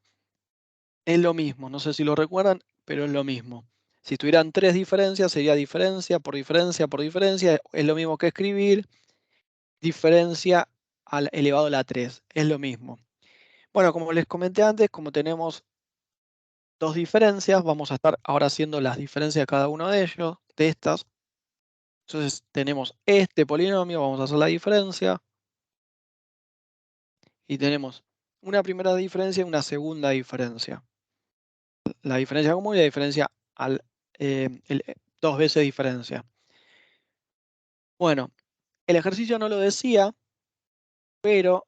Es lo mismo, no sé si lo recuerdan, pero es lo mismo. Si tuvieran 3 diferencias, sería diferencia por diferencia por diferencia. Es lo mismo que escribir diferencia elevado a la 3. Es lo mismo. Bueno, como les comenté antes, como tenemos 2 diferencias, vamos a estar ahora haciendo las diferencias de cada uno de ellos, de estas. Entonces tenemos este polinomio, vamos a hacer la diferencia. Y tenemos una primera diferencia y una segunda diferencia. La diferencia común y la diferencia dos veces diferencia. Bueno, el ejercicio no lo decía, pero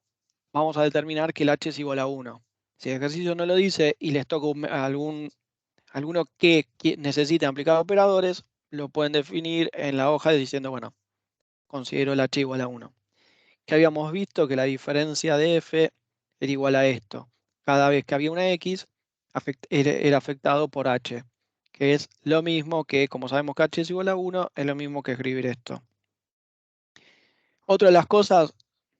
vamos a determinar que el h es igual a 1. Si el ejercicio no lo dice y les toca alguno que necesite aplicar operadores, lo pueden definir en la hoja diciendo, bueno, considero el h igual a 1. Que habíamos visto que la diferencia de f era igual a esto. Cada vez que había una x, era afectado por h, que es lo mismo que, como sabemos que h es igual a 1, es lo mismo que escribir esto. Otra de las cosas,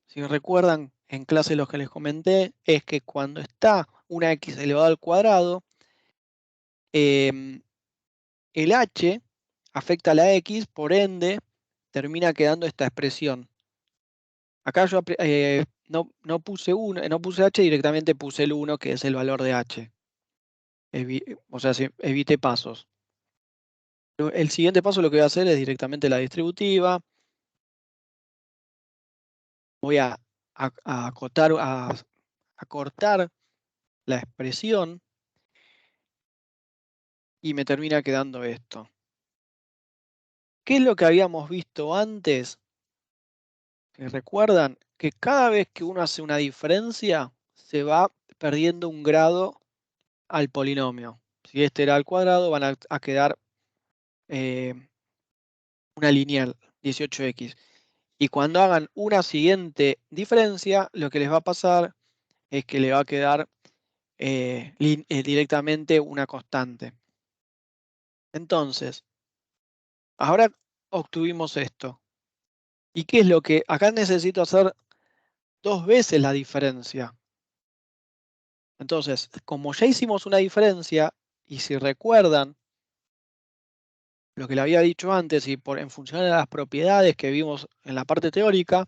si recuerdan en clase los que les comenté, es que cuando está una x elevado al cuadrado, el h afecta a la x, por ende, termina quedando esta expresión. Acá yo no puse h, directamente puse el 1, que es el valor de h. O sea, evité pasos. El siguiente paso lo que voy a hacer es directamente la distributiva. Voy a cortar la expresión y me termina quedando esto. ¿Qué es lo que habíamos visto antes? ¿Que recuerdan? Que cada vez que uno hace una diferencia, se va perdiendo un grado al polinomio. Si este era al cuadrado, van a quedar una lineal, 18x. Y cuando hagan una siguiente diferencia, lo que les va a pasar es que le va a quedar directamente una constante. Entonces, ahora obtuvimos esto. ¿Y qué es lo que acá necesito hacer? 2 veces la diferencia. Entonces, como ya hicimos una diferencia, y si recuerdan lo que le había dicho antes, y en función de las propiedades que vimos en la parte teórica,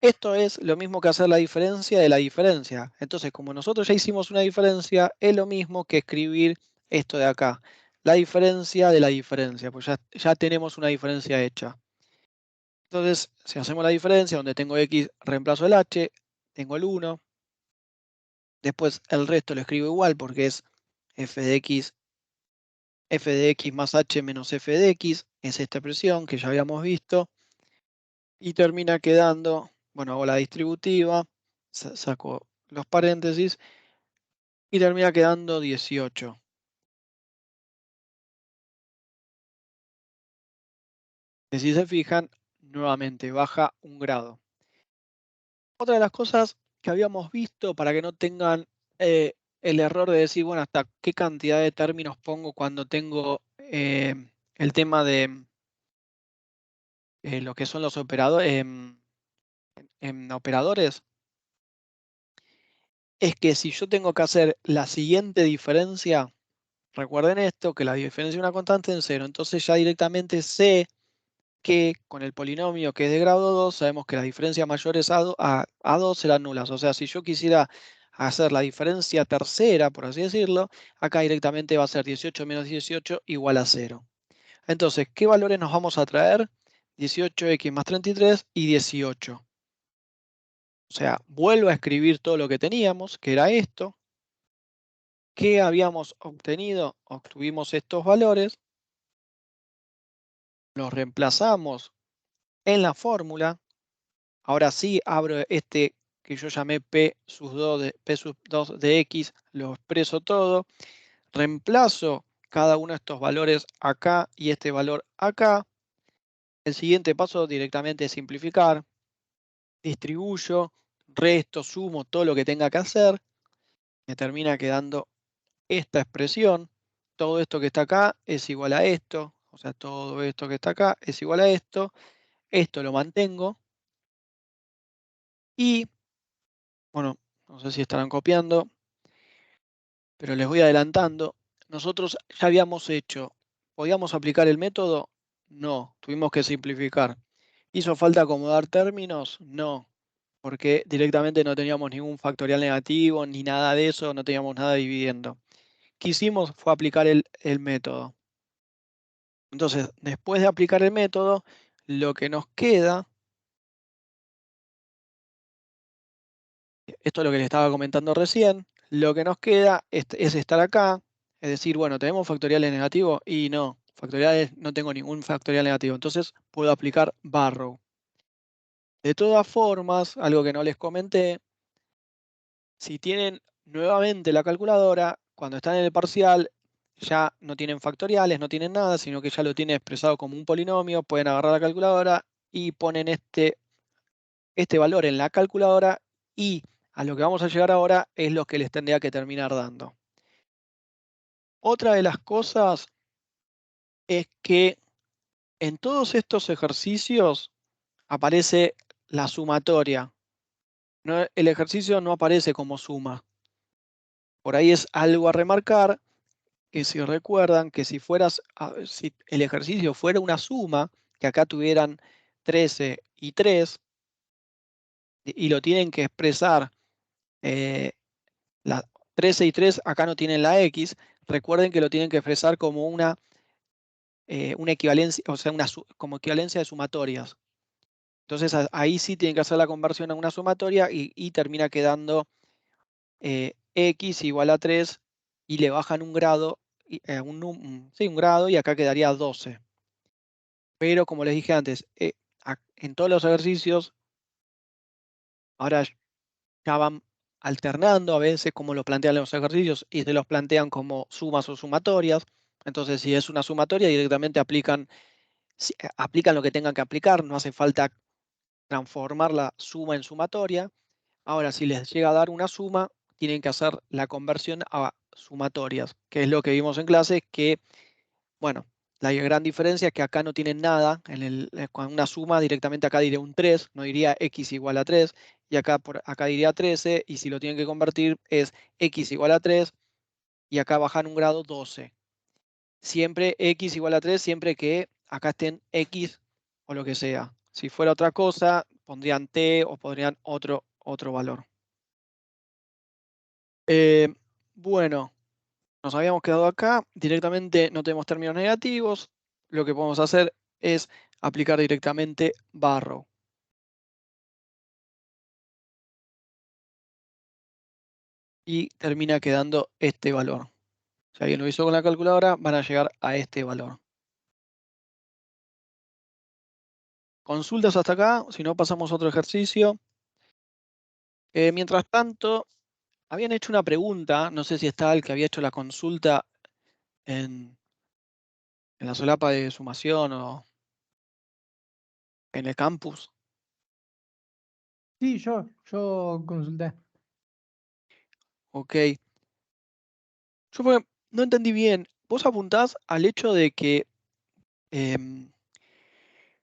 esto es lo mismo que hacer la diferencia de la diferencia. Entonces, como nosotros ya hicimos una diferencia, es lo mismo que escribir esto de acá. La diferencia de la diferencia, pues ya tenemos una diferencia hecha. Entonces, si hacemos la diferencia, donde tengo x, reemplazo el h, tengo el 1. Después el resto lo escribo igual porque es f de x más h menos f de x. Es esta expresión que ya habíamos visto. Y termina quedando, bueno, hago la distributiva, saco los paréntesis y termina quedando 18. Que si se fijan, nuevamente baja 1 grado. Otra de las cosas que habíamos visto para que no tengan el error de decir, bueno, hasta qué cantidad de términos pongo cuando tengo el tema de lo que son los operadores, operadores, es que si yo tengo que hacer la siguiente diferencia, recuerden esto, que la diferencia es una constante en 0, entonces ya directamente sé que con el polinomio que es de grado 2, sabemos que las diferencias mayores a 2 serán nulas. O sea, si yo quisiera hacer la diferencia tercera, por así decirlo, acá directamente va a ser 18 menos 18 igual a 0. Entonces, ¿qué valores nos vamos a traer? 18x más 33 y 18. O sea, vuelvo a escribir todo lo que teníamos, que era esto. ¿Qué habíamos obtenido? Obtuvimos estos valores. Los reemplazamos en la fórmula. Ahora sí abro este que yo llamé P sub 2 de X, lo expreso todo. Reemplazo cada uno de estos valores acá y este valor acá. El siguiente paso directamente es simplificar. Distribuyo, resto, sumo todo lo que tenga que hacer. Me termina quedando esta expresión. Todo esto que está acá es igual a esto. O sea, todo esto que está acá es igual a esto. Esto lo mantengo. Y, bueno, no sé si estarán copiando, pero les voy adelantando. Nosotros ya habíamos hecho. ¿Podíamos aplicar el método? No, tuvimos que simplificar. ¿Hizo falta acomodar términos? No, porque directamente no teníamos ningún factorial negativo ni nada de eso, no teníamos nada dividiendo. ¿Qué hicimos? Fue aplicar el método. Entonces, después de aplicar el método, lo que nos queda, esto es lo que les estaba comentando recién, lo que nos queda es estar acá, es decir, bueno, ¿tenemos factoriales negativos? Y no, factoriales no tengo ningún factorial negativo, entonces puedo aplicar Barrow. De todas formas, algo que no les comenté, si tienen nuevamente la calculadora, cuando están en el parcial, ya no tienen factoriales, no tienen nada, sino que ya lo tienen expresado como un polinomio, pueden agarrar la calculadora y ponen este valor en la calculadora y a lo que vamos a llegar ahora es lo que les tendría que terminar dando. Otra de las cosas es que en todos estos ejercicios aparece la sumatoria. El ejercicio no aparece como suma. Por ahí es algo a remarcar que si recuerdan que si el ejercicio fuera una suma, que acá tuvieran 13 y 3, y lo tienen que expresar, la 13 y 3 acá no tienen la X, recuerden que lo tienen que expresar como una equivalencia, o sea, como equivalencia de sumatorias. Entonces ahí sí tienen que hacer la conversión a una sumatoria y termina quedando X igual a 3 y le bajan un grado, un grado y acá quedaría 12. Pero como les dije antes, en todos los ejercicios, ahora ya van alternando a veces como lo plantean los ejercicios y se los plantean como sumas o sumatorias. Entonces, si es una sumatoria, directamente aplican lo que tengan que aplicar, no hace falta transformar la suma en sumatoria. Ahora, si les llega a dar una suma, tienen que hacer la conversión a sumatorias, que es lo que vimos en clase, que, bueno, la gran diferencia es que acá no tienen nada, con una suma directamente acá diría un 3, no diría x igual a 3, y acá diría 13, y si lo tienen que convertir es x igual a 3, y acá bajan un grado 12. Siempre x igual a 3, siempre que acá estén x o lo que sea. Si fuera otra cosa, pondrían t o pondrían otro valor. Bueno, nos habíamos quedado acá. Directamente no tenemos términos negativos. Lo que podemos hacer es aplicar directamente Barrow. Y termina quedando este valor. Si alguien lo hizo con la calculadora, van a llegar a este valor. Consultas hasta acá, si no pasamos a otro ejercicio. Mientras tanto, habían hecho una pregunta, no sé si está el que había hecho la consulta en la solapa de sumación o en el campus. Sí, yo consulté. Ok. No entendí bien. Vos apuntás al hecho de que en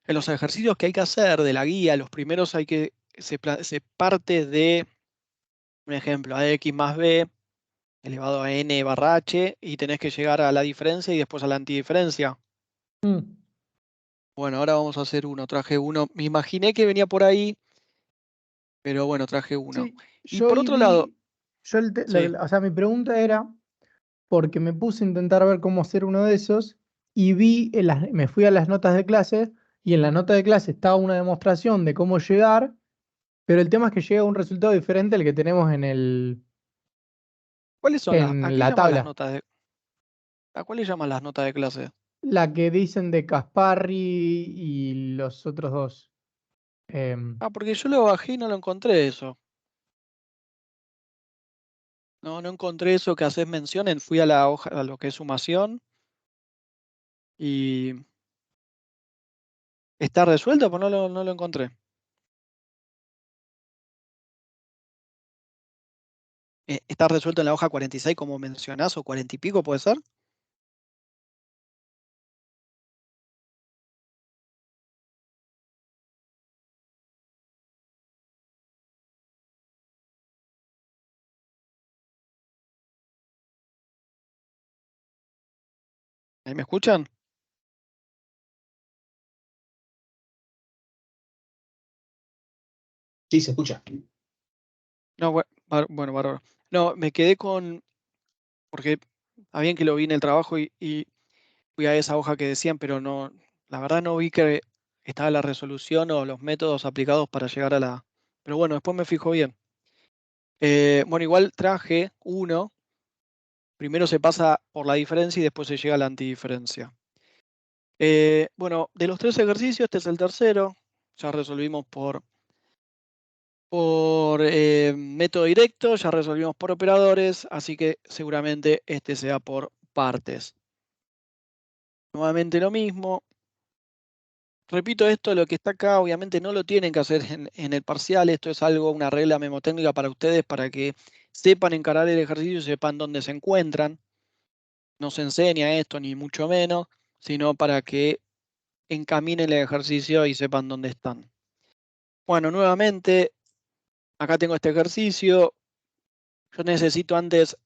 los ejercicios que hay que hacer de la guía, los primeros se parte de, un ejemplo, ax más b elevado a n barra h y tenés que llegar a la diferencia y después a la antidiferencia. Mm. Bueno, ahora vamos a hacer uno. Traje uno. Me imaginé que venía por ahí, pero bueno, traje uno. Sí, Y yo por ahí otro lado, vi, yo sí. o sea, mi pregunta era, porque me puse a intentar ver cómo hacer uno de esos y me fui a las notas de clase y en la nota de clase estaba una demostración de cómo llegar, pero el tema es que llega a un resultado diferente al que tenemos ¿Cuáles son a en qué la llaman las tabla. notas a cuáles llaman las notas de clase? La que dicen de Kasparry y los otros dos. Ah, porque yo lo bajé y no lo encontré eso. No encontré eso que haces mención. Fui a la hoja, a lo que es sumación y está resuelto, pues no lo encontré. ¿Está resuelto en la hoja 46 como mencionás o 40 y pico, puede ser? ¿Ahí me escuchan? Sí, se escucha. No, bueno, bárbaro. No, me quedé porque está bien que lo vi en el trabajo y fui a esa hoja que decían, pero no, la verdad no vi que estaba la resolución o los métodos aplicados para llegar a la... Pero bueno, después me fijo bien. Bueno, igual traje uno. Primero se pasa por la diferencia y después se llega a la antidiferencia. Bueno, de los 3 ejercicios, este es el tercero. Ya resolvimos por método directo, ya resolvimos por operadores, así que seguramente este sea por partes. Nuevamente lo mismo. Repito esto, lo que está acá obviamente no lo tienen que hacer en el parcial, esto es algo, una regla memotécnica para ustedes para que sepan encarar el ejercicio y sepan dónde se encuentran. No se enseña esto ni mucho menos, sino para que encaminen el ejercicio y sepan dónde están. Bueno, nuevamente, acá tengo este ejercicio. Yo necesito antes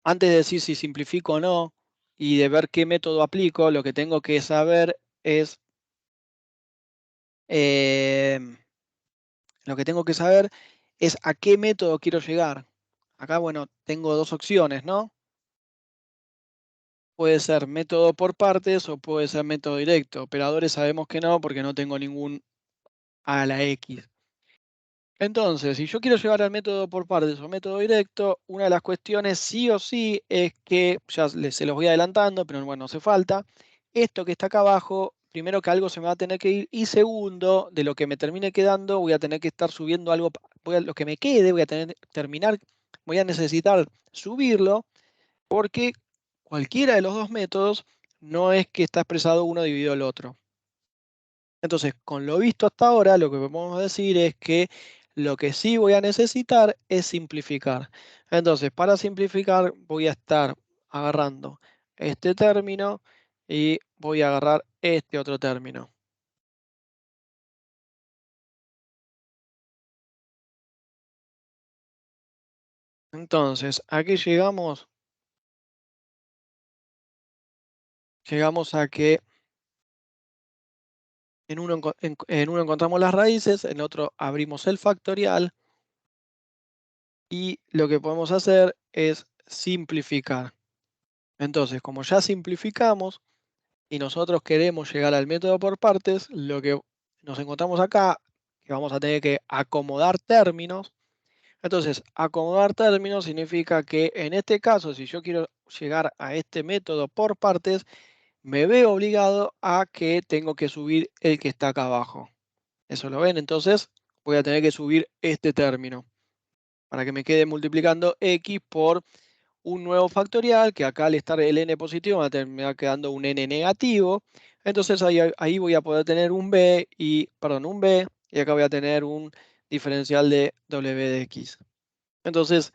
de decir si simplifico o no y de ver qué método aplico, lo que tengo que saber es a qué método quiero llegar. Acá, bueno, tengo 2 opciones, ¿no? Puede ser método por partes o puede ser método directo. Operadores sabemos que no, porque no tengo ningún a la X. Entonces, si yo quiero llevar al método por partes o método directo, una de las cuestiones sí o sí es que, ya se los voy adelantando, pero bueno, no hace falta, esto que está acá abajo, primero que algo se me va a tener que ir, y segundo, de lo que me termine quedando, voy a tener que estar subiendo algo, lo que me quede, voy a necesitar subirlo, porque cualquiera de los 2 métodos no es que está expresado uno dividido el otro. Entonces, con lo visto hasta ahora, lo que podemos decir es que lo que sí voy a necesitar es simplificar. Entonces, para simplificar voy a estar agarrando este término y voy a agarrar este otro término. Entonces, aquí llegamos a que en uno encontramos las raíces, en otro abrimos el factorial y lo que podemos hacer es simplificar. Entonces, como ya simplificamos, y nosotros queremos llegar al método por partes, lo que nos encontramos acá, que vamos a tener que acomodar términos. Entonces, acomodar términos significa que en este caso, si yo quiero llegar a este método por partes, me veo obligado a que tengo que subir el que está acá abajo. ¿Eso lo ven? Entonces, voy a tener que subir este término. para que me quede multiplicando x por un nuevo factorial, que acá al estar el n positivo me va a terminar quedando un n negativo. Entonces ahí voy a poder tener un b, y acá voy a tener un diferencial de w de x. Entonces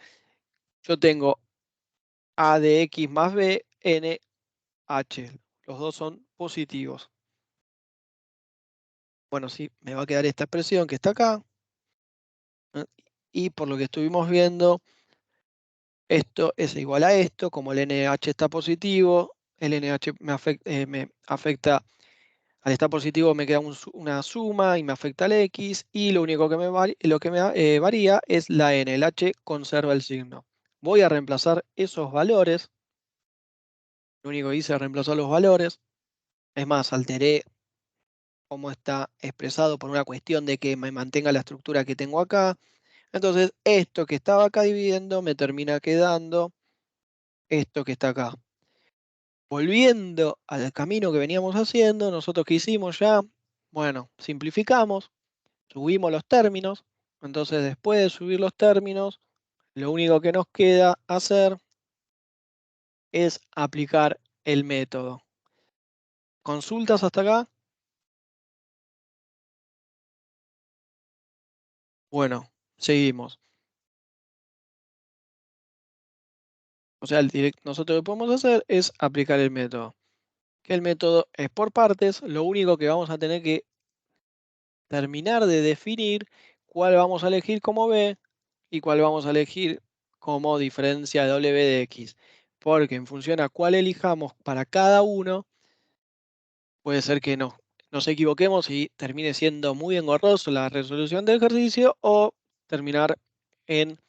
yo tengo a de x más b, n, h. Los dos son positivos. Bueno, sí, me va a quedar esta expresión que está acá. Y por lo que estuvimos viendo, esto es igual a esto. Como el NH está positivo, el NH me afecta, al estar positivo me queda una suma y me afecta al X, y lo único que me varía es la N. El H conserva el signo. Voy a reemplazar esos valores. Lo único que hice es reemplazar los valores. Es más, alteré cómo está expresado por una cuestión de que me mantenga la estructura que tengo acá. Entonces, esto que estaba acá dividiendo me termina quedando esto que está acá. Volviendo al camino que veníamos haciendo, nosotros ¿qué hicimos ya? Bueno, simplificamos, subimos los términos. Entonces, después de subir los términos, lo único que nos queda hacer es aplicar el método. ¿Consultas hasta acá? Bueno, seguimos. O sea, nosotros lo que podemos hacer es aplicar el método. Que el método es por partes. Lo único que vamos a tener que terminar de definir cuál vamos a elegir como b y cuál vamos a elegir como diferencia de w de x. Porque en función a cuál elijamos para cada uno, puede ser que nos equivoquemos y termine siendo muy engorroso la resolución del ejercicio, o terminar en,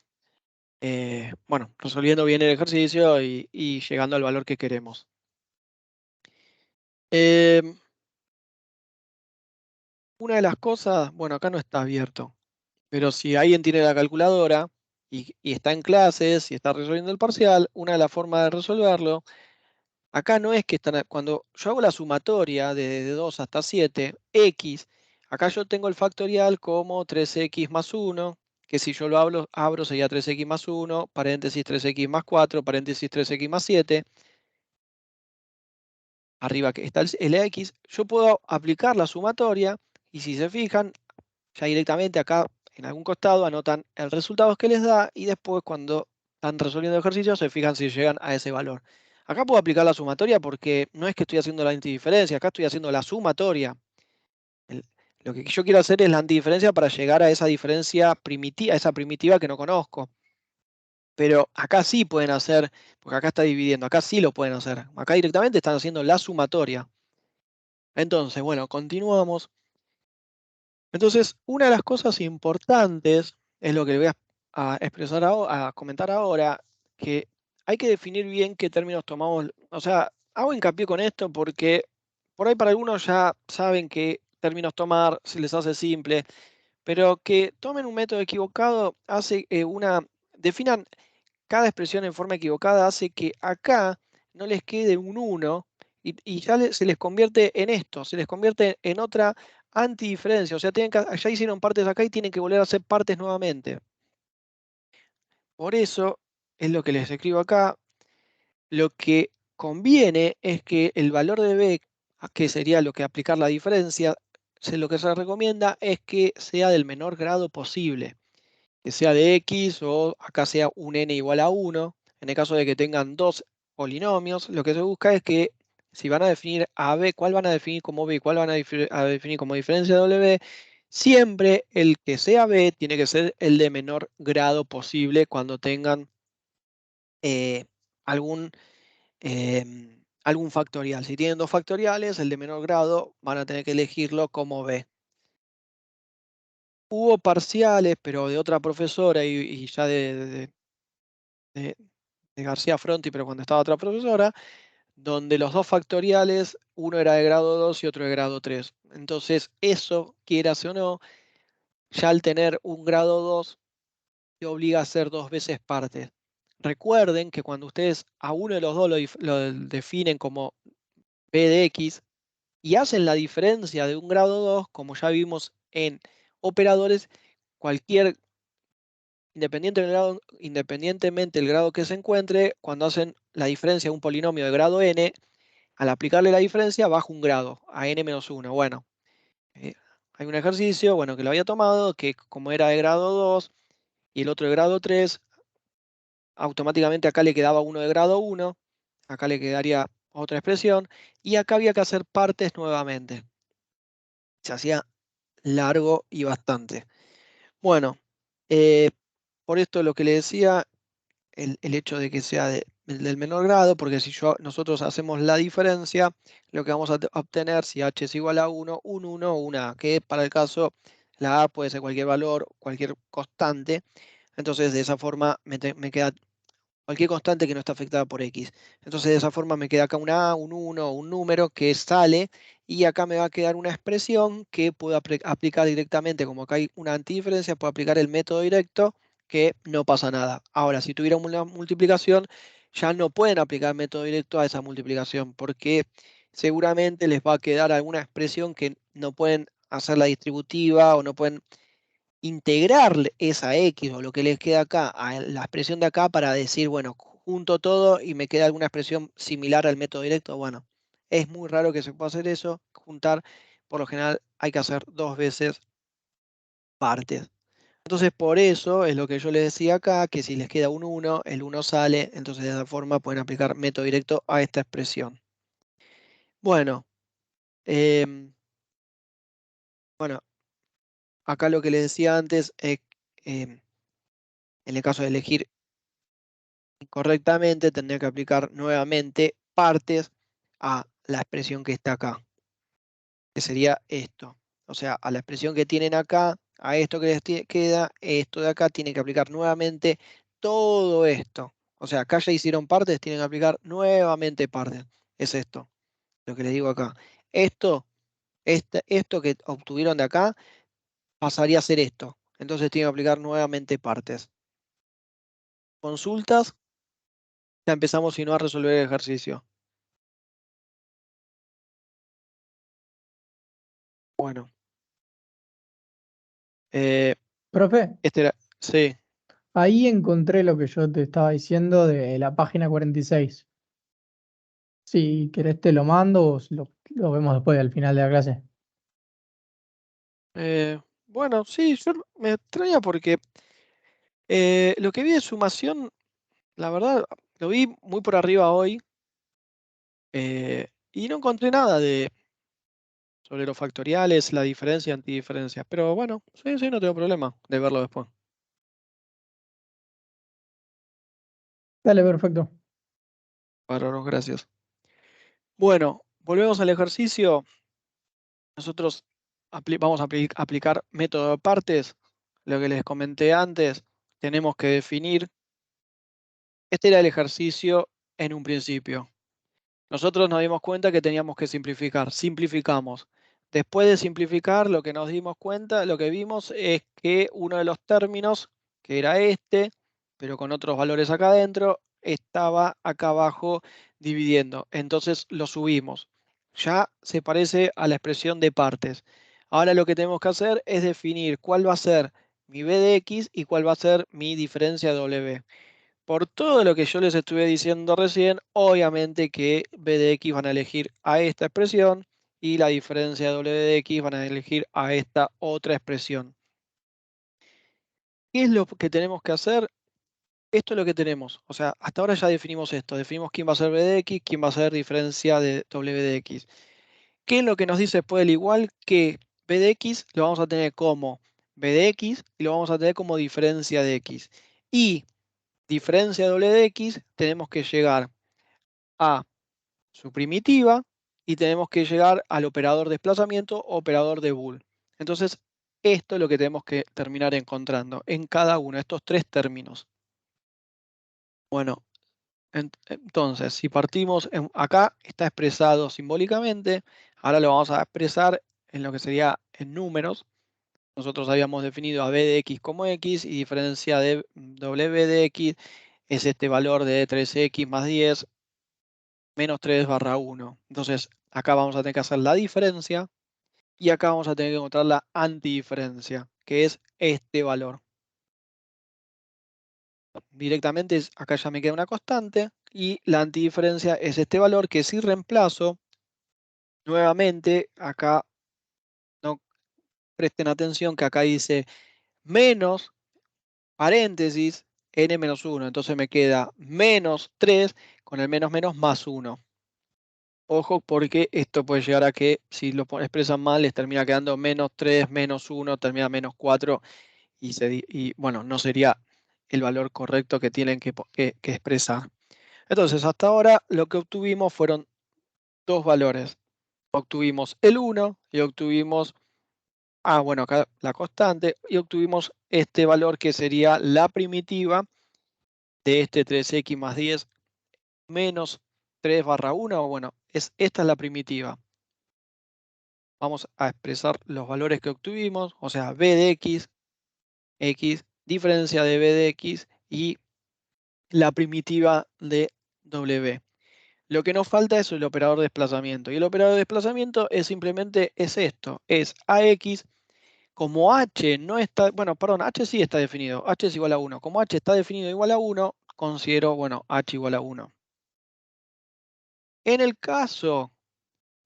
bueno, resolviendo bien el ejercicio y llegando al valor que queremos. Una de las cosas, bueno, acá no está abierto, pero si alguien tiene la calculadora y está en clases y está resolviendo el parcial, una de las formas de resolverlo, acá no es que cuando yo hago la sumatoria de 2 hasta 7, x, acá yo tengo el factorial como 3x más 1, que si yo lo abro sería 3x más 1, paréntesis 3x más 4, paréntesis 3x más 7. Arriba que está el x, yo puedo aplicar la sumatoria, y si se fijan, ya directamente acá en algún costado anotan el resultado que les da, y después cuando están resolviendo ejercicios se fijan si llegan a ese valor. Acá puedo aplicar la sumatoria porque no es que estoy haciendo la antidiferencia, acá estoy haciendo la sumatoria. Lo que yo quiero hacer es la antidiferencia para llegar a esa diferencia primitiva, esa primitiva que no conozco. Pero acá sí pueden hacer, porque acá está dividiendo, acá sí lo pueden hacer. Acá directamente están haciendo la sumatoria. Entonces, bueno, continuamos. Entonces, una de las cosas importantes es lo que le voy a expresar ahora, a comentar ahora, que hay que definir bien qué términos tomamos. O sea, hago hincapié con esto porque por ahí para algunos ya saben qué términos tomar, se les hace simple, pero que tomen un método equivocado hace definan cada expresión en forma equivocada, hace que acá no les quede un 1 y ya se les convierte en esto, se les convierte en otra antidiferencia. O sea, ya hicieron partes acá y tienen que volver a hacer partes nuevamente. Por eso es lo que les escribo acá. Lo que conviene es que el valor de b, que sería lo que aplicar la diferencia, lo que se recomienda es que sea del menor grado posible. Que sea de x, o acá sea un n igual a 1. En el caso de que tengan dos polinomios, lo que se busca es que si van a definir a b, cuál van a definir como b y cuál van a definir como diferencia de w, siempre el que sea b tiene que ser el de menor grado posible cuando tengan algún, algún factorial. Si tienen dos factoriales, el de menor grado van a tener que elegirlo como b. Hubo parciales, pero de otra profesora y ya de García Fronti, pero cuando estaba otra profesora, donde los dos factoriales, uno era de grado 2 y otro de grado 3. Entonces, eso, quieras o no, ya al tener un grado 2, te obliga a hacer dos veces partes. Recuerden que cuando ustedes a uno de los dos lo definen como b de x y hacen la diferencia de un grado 2, como ya vimos en operadores, cualquier independientemente del grado que se encuentre, cuando hacen la diferencia de un polinomio de grado n, al aplicarle la diferencia baja un grado a n-1. Bueno, hay un ejercicio, bueno, que lo había tomado, que como era de grado 2 y el otro de grado 3, automáticamente acá le quedaba uno de grado 1, acá le quedaría otra expresión, y acá había que hacer partes nuevamente. Se hacía largo y bastante. Bueno, por esto lo que le decía, el hecho de que sea del menor grado, porque si nosotros hacemos la diferencia, lo que vamos a obtener si h es igual a 1, un 1 o una a, que para el caso la a puede ser cualquier valor, cualquier constante. Entonces de esa forma me queda cualquier constante que no está afectada por x. Entonces de esa forma me queda acá una a, un 1, un número que sale, y acá me va a quedar una expresión que puedo aplicar directamente. Como acá hay una antidiferencia, puedo aplicar el método directo, que no pasa nada. Ahora, si tuviera una multiplicación, ya no pueden aplicar el método directo a esa multiplicación, porque seguramente les va a quedar alguna expresión que no pueden hacer la distributiva, o no pueden integrar esa x o lo que les queda acá a la expresión de acá para decir, bueno, junto todo y me queda alguna expresión similar al método directo. Bueno, es muy raro que se pueda hacer eso, juntar. Por lo general hay que hacer 2 veces partes. Entonces, por eso es lo que yo les decía acá, que si les queda un 1, el 1 sale. Entonces de esa forma pueden aplicar método directo a esta expresión. Bueno, bueno, acá lo que les decía antes es, em, en el caso de elegir incorrectamente, tendría que aplicar nuevamente partes a la expresión que está acá, que sería esto. O sea, a la expresión que tienen acá, a esto que les queda, esto de acá, tiene que aplicar nuevamente todo esto. O sea, acá ya hicieron partes, tienen que aplicar nuevamente partes. Es esto, lo que les digo acá. Esto que obtuvieron de acá, pasaría a ser esto. Entonces tienen que aplicar nuevamente partes. Consultas, ya empezamos si no a resolver el ejercicio. Bueno. Profe, Sí, ahí encontré lo que yo te estaba diciendo de la página 46. Si querés te lo mando o lo vemos después al final de la clase. bueno, sí, yo me extraña porque lo que vi de sumación, la verdad, lo vi muy por arriba hoy, y no encontré nada sobre los factoriales, la diferencia y antidiferencia. Pero bueno, sí, sí, no tengo problema de verlo después. Dale, perfecto. Bárbaro, gracias. Bueno, volvemos al ejercicio. Nosotros vamos a aplicar método de partes. Lo que les comenté antes, tenemos que definir. Este era el ejercicio en un principio. Nosotros nos dimos cuenta que teníamos que simplificar. Simplificamos. Después de simplificar, lo que nos dimos cuenta, lo que vimos es que uno de los términos, que era este, pero con otros valores acá adentro, estaba acá abajo dividiendo. Entonces lo subimos. Ya se parece a la expresión de partes. Ahora lo que tenemos que hacer es definir cuál va a ser mi b de x y cuál va a ser mi diferencia de w. Por todo lo que yo les estuve diciendo recién, obviamente que b de x van a elegir a esta expresión y la diferencia de w de x van a elegir a esta otra expresión. ¿Qué es lo que tenemos que hacer? Esto es lo que tenemos. O sea, hasta ahora ya definimos esto. Definimos quién va a ser b de x, quién va a ser diferencia de w de x. ¿Qué es lo que nos dice después del igual? Que b de x lo vamos a tener como b de x y lo vamos a tener como diferencia de x. Y diferencia de w de x tenemos que llegar a su primitiva y tenemos que llegar al operador desplazamiento o operador de Boole. Entonces, esto es lo que tenemos que terminar encontrando en cada uno de estos 3 términos. Bueno, entonces, si partimos, acá está expresado simbólicamente, ahora lo vamos a expresar en lo que sería en números. Nosotros habíamos definido a b de x como x y diferencia de w de x es este valor de 3x más 10 menos 3/1. Entonces, acá vamos a tener que hacer la diferencia y acá vamos a tener que encontrar la antidiferencia, que es este valor. directamente acá ya me queda una constante y la antidiferencia es este valor que si reemplazo nuevamente, acá no presten atención que acá dice menos paréntesis n-1, entonces me queda menos 3 con el menos menos más 1. Ojo porque esto puede llegar a que si lo expresan mal les termina quedando menos 3, menos 1, termina menos 4 y bueno, no sería el valor correcto que tienen que expresar. Entonces hasta ahora lo que obtuvimos fueron dos valores. Obtuvimos el 1 y obtuvimos, bueno, acá la constante, y obtuvimos este valor que sería la primitiva de este 3x más 10 menos 3/1, bueno, esta es la primitiva. Vamos a expresar los valores que obtuvimos, o sea, b de x, diferencia de b de x y la primitiva de w. Lo que nos falta es el operador de desplazamiento. Y el operador de desplazamiento es simplemente esto, es ax. Como h no está, bueno, perdón, h sí está definido, h es igual a 1. Como h está definido igual a 1, considero, bueno, h igual a 1. En el caso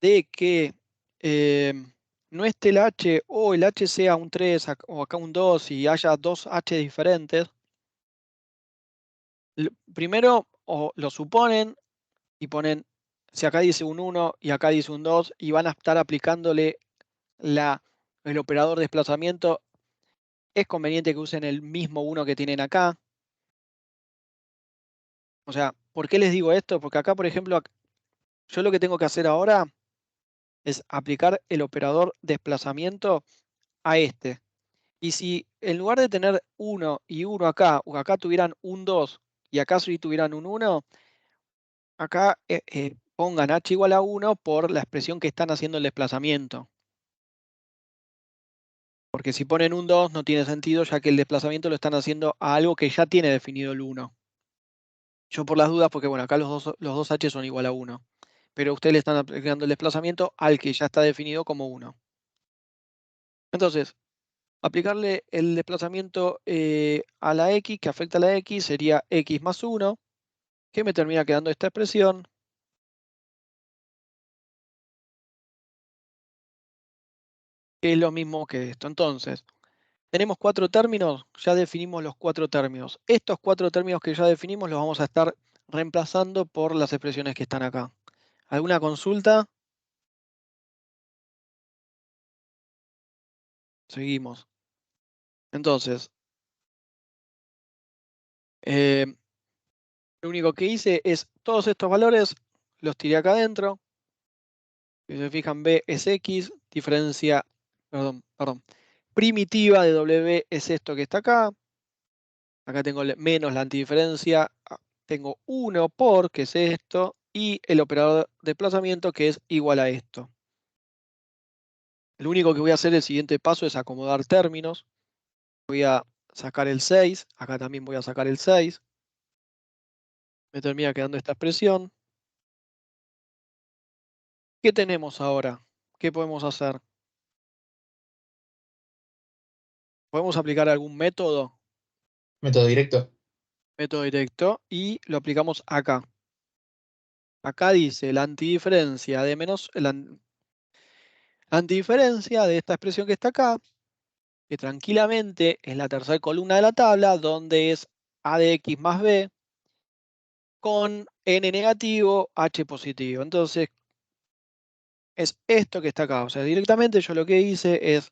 de que no esté el h o el h sea un 3 o acá un 2 y haya dos h diferentes, primero lo suponen y ponen, si acá dice un 1 y acá dice un 2 y van a estar aplicándole el operador de desplazamiento, es conveniente que usen el mismo 1 que tienen acá. O sea, ¿por qué les digo esto? Porque acá, por ejemplo, yo lo que tengo que hacer ahora es aplicar el operador desplazamiento a este. Y si en lugar de tener 1 y 1 acá, o acá tuvieran un 2 y acá sí tuvieran un 1, acá pongan h igual a 1 por la expresión que están haciendo el desplazamiento. Porque si ponen un 2 no tiene sentido, ya que el desplazamiento lo están haciendo a algo que ya tiene definido el 1. Yo por las dudas, porque bueno, acá los dos h son igual a 1. Pero ustedes le están aplicando el desplazamiento al que ya está definido como 1. Entonces, aplicarle el desplazamiento a la x, que afecta a la x, sería x más 1, que me termina quedando esta expresión. Que es lo mismo que esto. Entonces, tenemos 4 términos, ya definimos los 4 términos. Estos 4 términos que ya definimos los vamos a estar reemplazando por las expresiones que están acá. ¿Alguna consulta? Seguimos. Entonces, lo único que hice es todos estos valores los tiré acá adentro. Si se fijan, b es x, diferencia, perdón, primitiva de w es esto que está acá. Acá tengo menos la antidiferencia, tengo 1 por, que es esto, y el operador de desplazamiento, que es igual a esto. Lo único que voy a hacer el siguiente paso es acomodar términos. Voy a sacar el 6, acá también voy a sacar el 6. Me termina quedando esta expresión. ¿Qué tenemos ahora? ¿Qué podemos hacer? ¿Podemos aplicar algún método? Método directo. Método directo y lo aplicamos acá. Acá dice la antidiferencia de la antidiferencia de esta expresión que está acá, que tranquilamente es la tercera columna de la tabla, donde es a de x más b con n negativo, h positivo. Entonces, es esto que está acá. O sea, directamente yo lo que hice es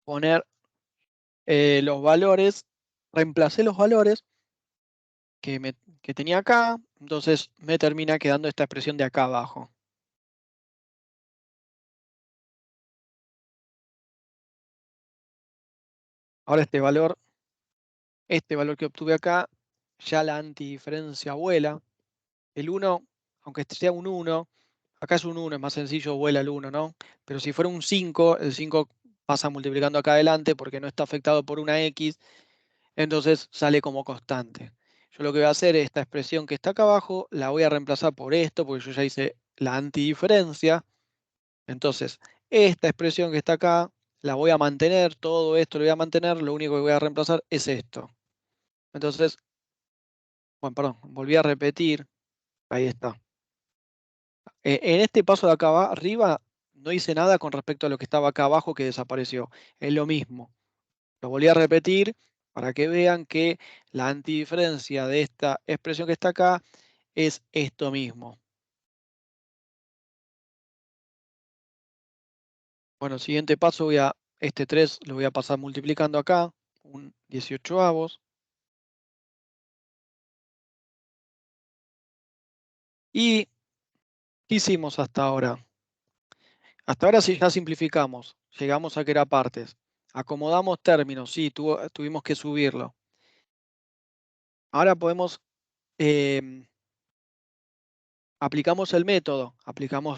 poner los valores, reemplacé los valores que tenía acá, entonces me termina quedando esta expresión de acá abajo. Ahora este valor que obtuve acá, ya la antidiferencia vuela. El 1, aunque sea un 1, acá es un 1, es más sencillo, vuela el 1, ¿no? Pero si fuera un 5, el 5 pasa multiplicando acá adelante porque no está afectado por una x, entonces sale como constante. Yo lo que voy a hacer es esta expresión que está acá abajo, la voy a reemplazar por esto, porque yo ya hice la antidiferencia. Entonces, esta expresión que está acá, la voy a mantener, todo esto lo voy a mantener, lo único que voy a reemplazar es esto. Entonces, bueno, perdón, volví a repetir. Ahí está. En este paso de acá arriba no hice nada con respecto a lo que estaba acá abajo que desapareció. Es lo mismo. Lo volví a repetir para que vean que la antidiferencia de esta expresión que está acá es esto mismo. Bueno, siguiente paso este 3 lo voy a pasar multiplicando acá, un 18avos. ¿Y qué hicimos hasta ahora? Hasta ahora sí ya simplificamos, llegamos a que era partes. Acomodamos términos, sí, tuvimos que subirlo. Ahora podemos, aplicamos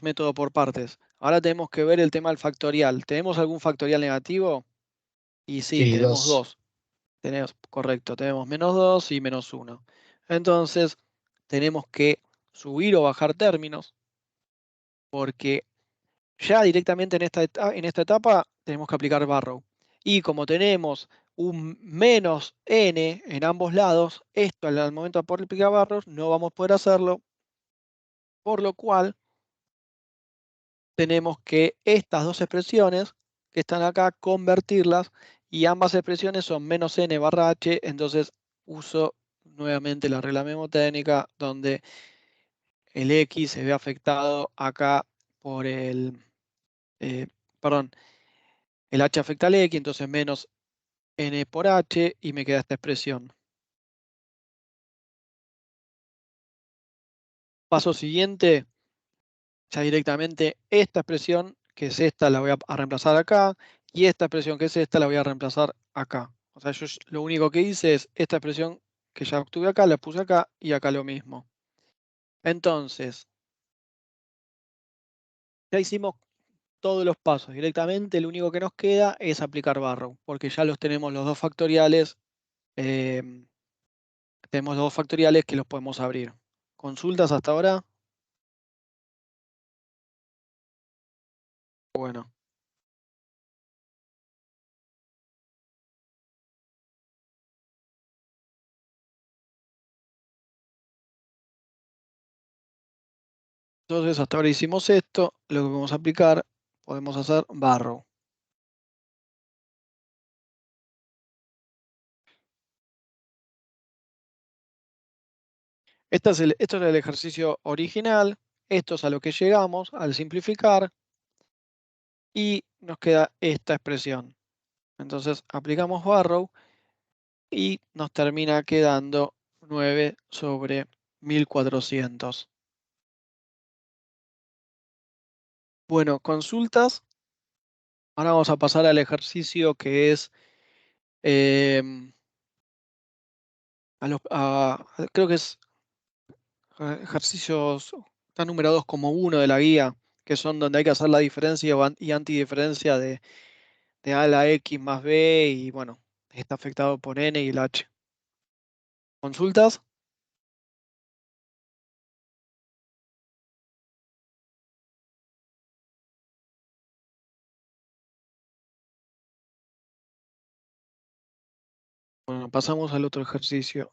método por partes. Ahora tenemos que ver el tema del factorial. ¿Tenemos algún factorial negativo? Y sí, Sí, tenemos 2. 2. Correcto, tenemos -2 y -1. Entonces, tenemos que subir o bajar términos, porque ya directamente en esta etapa tenemos que aplicar Barrow. Y como tenemos un menos n en ambos lados, esto al momento de aplicar Barrow no vamos a poder hacerlo, por lo cual tenemos que estas dos expresiones que están acá, convertirlas, y ambas expresiones son menos n barra h, entonces uso nuevamente la regla mnemotécnica, donde el x se ve afectado acá por perdón, el h afecta al x, entonces menos n por h, y me queda esta expresión. Paso siguiente, ya directamente esta expresión, que es esta, la voy a reemplazar acá, y esta expresión, que es esta, la voy a reemplazar acá. O sea, yo lo único que hice es esta expresión que ya obtuve acá, la puse acá, y acá lo mismo. Entonces, ya hicimos todos los pasos. Directamente lo único que nos queda es aplicar Barrow, porque ya los tenemos los dos factoriales. Tenemos los dos factoriales que los podemos abrir. ¿Consultas hasta ahora? Bueno. Entonces hasta ahora hicimos esto. Lo que vamos a aplicar, podemos hacer Barrow. Esto es el ejercicio original. Esto es a lo que llegamos al simplificar. Y nos queda esta expresión. Entonces aplicamos Barrow y nos termina quedando 9 sobre 1400. Bueno, consultas. Ahora vamos a pasar al ejercicio que es, creo que es ejercicios, están numerados como 1 de la guía, que son donde hay que hacer la diferencia y antidiferencia de A a la X más B, y bueno, está afectado por N y el H. ¿Consultas? Bueno, pasamos al otro ejercicio.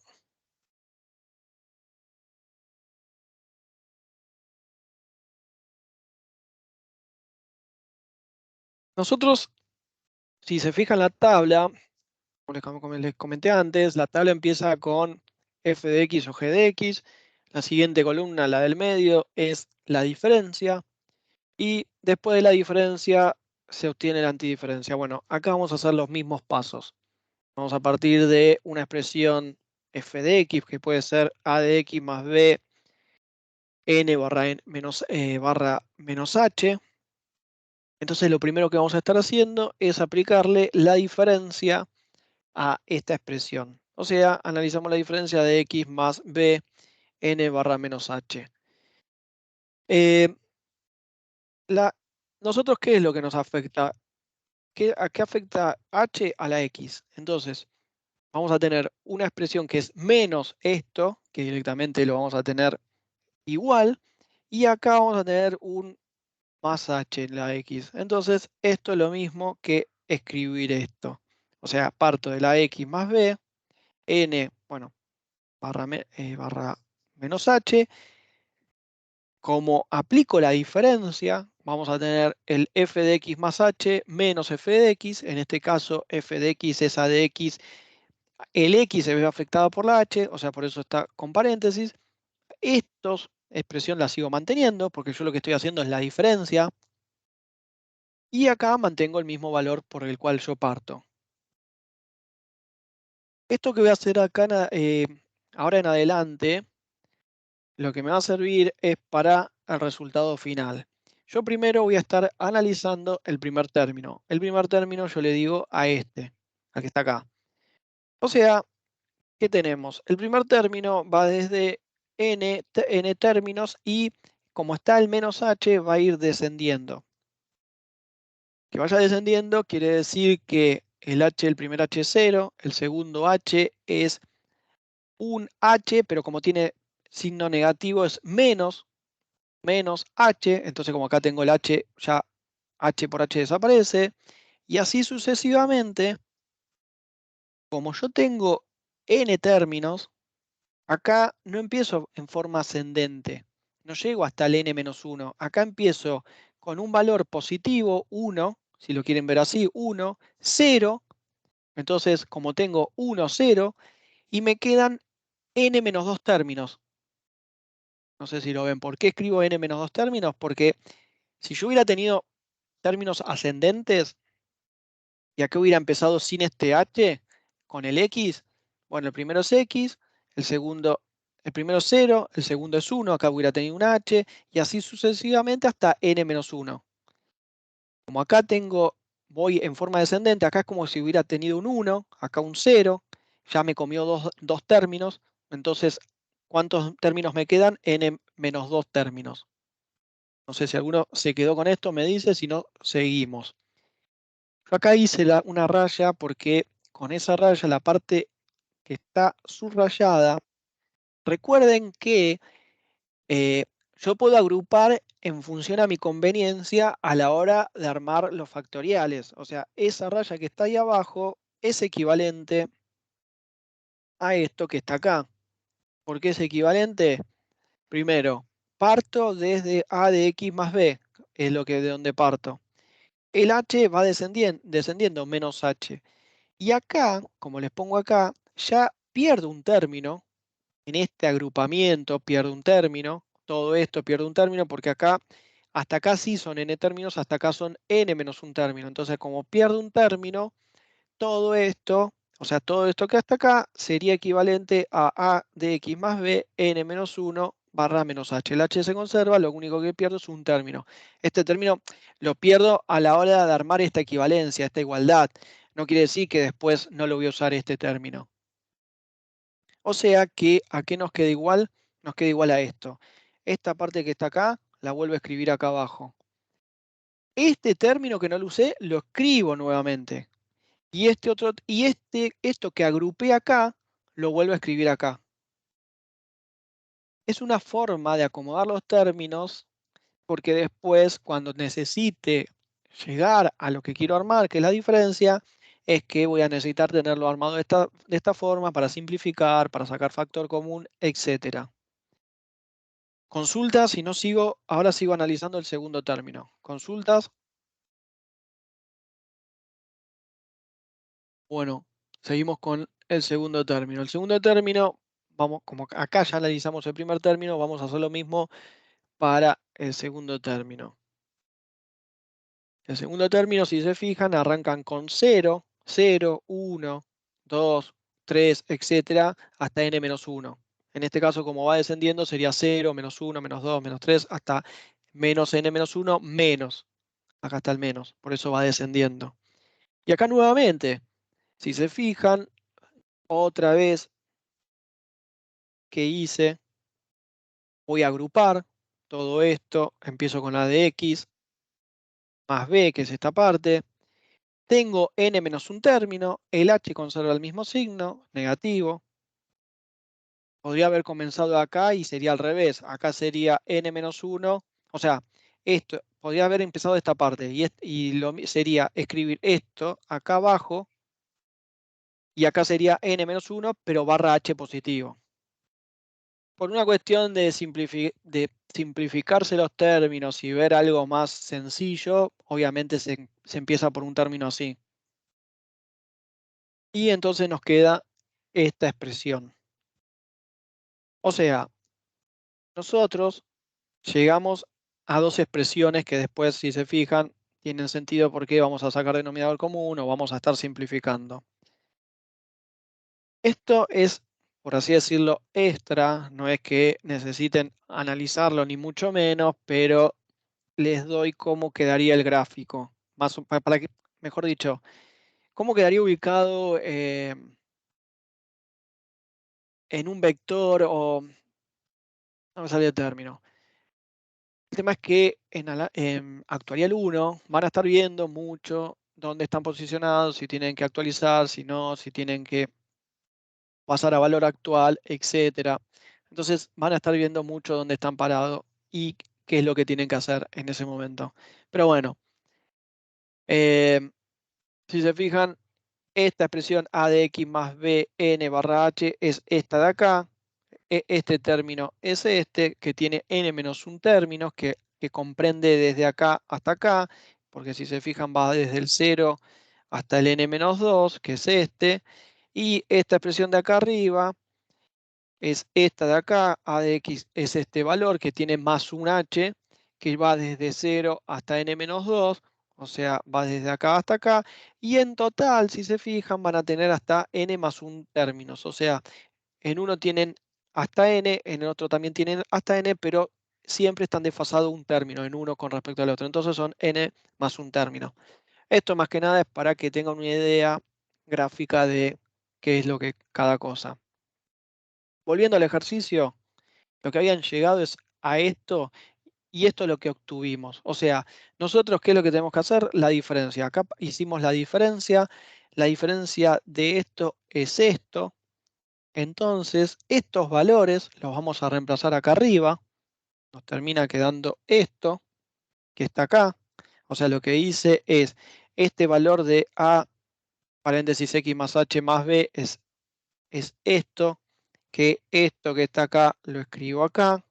Nosotros, si se fijan la tabla, como les comenté antes, la tabla empieza con f de x o g de x. La siguiente columna, la del medio, es la diferencia. Y después de la diferencia se obtiene la antidiferencia. Bueno, acá vamos a hacer los mismos pasos. Vamos a partir de una expresión f de x, que puede ser a de x más b n barra menos h. Entonces lo primero que vamos a estar haciendo es aplicarle la diferencia a esta expresión. O sea, analizamos la diferencia de x más b n barra menos h. ¿Nosotros qué es lo que nos afecta? ¿A qué afecta h? A la x. Entonces, vamos a tener una expresión que es menos esto, que directamente lo vamos a tener igual, y acá vamos a tener un más h en la x. Entonces, esto es lo mismo que escribir esto. O sea, parto de la x más b, n, bueno, barra menos h. Como aplico la diferencia, vamos a tener el f de x más h menos f de x. En este caso, f de x es a de x. El x se ve afectado por la h, o sea, por eso está con paréntesis. Esta expresión la sigo manteniendo, porque yo lo que estoy haciendo es la diferencia. Y acá mantengo el mismo valor por el cual yo parto. Esto que voy a hacer acá ahora en adelante, lo que me va a servir es para el resultado final. Yo primero voy a estar analizando el primer término. El primer término yo le digo a este, al que está acá. O sea, ¿qué tenemos? El primer término va desde n términos y como está el menos h va a ir descendiendo. Que vaya descendiendo quiere decir que el primer h es 0, el segundo h es un h, pero como tiene signo negativo es menos h, entonces como acá tengo el h, ya h por h desaparece, y así sucesivamente. Como yo tengo n términos, acá no empiezo en forma ascendente, no llego hasta el n-1, acá empiezo con un valor positivo, 1, si lo quieren ver así, 1, 0, entonces como tengo 1, 0, y me quedan n-2 términos. No sé si lo ven. ¿Por qué escribo n-2 términos? Porque si yo hubiera tenido términos ascendentes y acá hubiera empezado sin este h, con el x, bueno, el primero es x, el primero es 0, el segundo es 1, acá hubiera tenido un h, y así sucesivamente hasta n-1. Como acá voy en forma descendente, acá es como si hubiera tenido un 1, acá un 0, ya me comió dos términos, entonces, ¿cuántos términos me quedan? n-2 términos. No sé si alguno se quedó con esto, me dice, si no, seguimos. Yo acá hice una raya porque con esa raya, la parte que está subrayada, recuerden que yo puedo agrupar en función a mi conveniencia a la hora de armar los factoriales. O sea, esa raya que está ahí abajo es equivalente a esto que está acá. ¿Por qué es equivalente? Primero, parto desde a de x más b, es de donde parto. El h va descendiendo menos h. Y acá, como les pongo acá, ya pierdo un término. En este agrupamiento pierdo un término. Todo esto pierde un término porque acá, hasta acá sí son n términos, hasta acá son n menos un término. Entonces, como pierdo un término, todo esto, o sea, todo esto que hasta acá sería equivalente a de x más b n menos 1 barra menos h. El h se conserva, lo único que pierdo es un término. Este término lo pierdo a la hora de armar esta equivalencia, esta igualdad. No quiere decir que después no lo voy a usar este término. O sea que, ¿a qué nos queda igual? Nos queda igual a esto. Esta parte que está acá, la vuelvo a escribir acá abajo. Este término que no lo usé, lo escribo nuevamente. Y esto que agrupé acá, lo vuelvo a escribir acá. Es una forma de acomodar los términos, porque después, cuando necesite llegar a lo que quiero armar, que es la diferencia, es que voy a necesitar tenerlo armado de esta forma para simplificar, para sacar factor común, etc. Consultas, si no sigo, ahora sigo analizando el segundo término. Consultas. Bueno, seguimos con el segundo término. El segundo término, vamos, como acá ya analizamos el primer término, vamos a hacer lo mismo para el segundo término. El segundo término, si se fijan, arrancan con 0, 0, 1, 2, 3, etcétera, hasta n-1. En este caso, como va descendiendo, sería 0, menos 1, menos 2, menos 3, hasta menos n-1, menos. Acá está el menos, por eso va descendiendo. Y acá nuevamente, si se fijan, otra vez que hice, voy a agrupar todo esto, empiezo con la de x más b, que es esta parte. Tengo n menos un término, el h conserva el mismo signo, negativo. Podría haber comenzado acá y sería al revés. Acá sería n menos 1, o sea, esto podría haber empezado de esta parte y sería escribir esto acá abajo Y acá sería n menos 1, pero barra h positivo. Por una cuestión de simplificarse los términos y ver algo más sencillo, obviamente se empieza por un término así. Y entonces nos queda esta expresión. O sea, nosotros llegamos a dos expresiones que después, si se fijan, tienen sentido porque vamos a sacar denominador común o vamos a estar simplificando. Esto es, por así decirlo, extra, no es que necesiten analizarlo ni mucho menos, pero les doy cómo quedaría el gráfico. Para que, mejor dicho, cómo quedaría ubicado en un vector o... No me sale el término. El tema es que en Actuarial 1 van a estar viendo mucho dónde están posicionados, si tienen que actualizar, si no, si tienen que pasar a valor actual, etcétera. Entonces van a estar viendo mucho dónde están parados y qué es lo que tienen que hacer en ese momento. Pero bueno, si se fijan, esta expresión a de x más b n barra h es esta de acá. Este término es este, que tiene n menos un término, que comprende desde acá hasta acá, porque si se fijan va desde el 0 hasta el n menos 2, que es este. Y esta expresión de acá arriba es esta de acá, a de x es este valor que tiene más un h, que va desde 0 hasta n menos 2, o sea, va desde acá hasta acá, y en total, si se fijan, van a tener hasta n más un términos, o sea, en uno tienen hasta n, en el otro también tienen hasta n, pero siempre están desfasados un término en uno con respecto al otro, entonces son n más un término. Esto más que nada es para que tengan una idea gráfica de qué es lo que cada cosa. Volviendo al ejercicio, lo que habían llegado es a esto y esto es lo que obtuvimos. O sea, nosotros, ¿qué es lo que tenemos que hacer? La diferencia. Acá hicimos la diferencia de esto es esto. Entonces, estos valores los vamos a reemplazar acá arriba. Nos termina quedando esto, que está acá. O sea, lo que hice es este valor de a paréntesis x más h más b es esto que está acá lo escribo acá,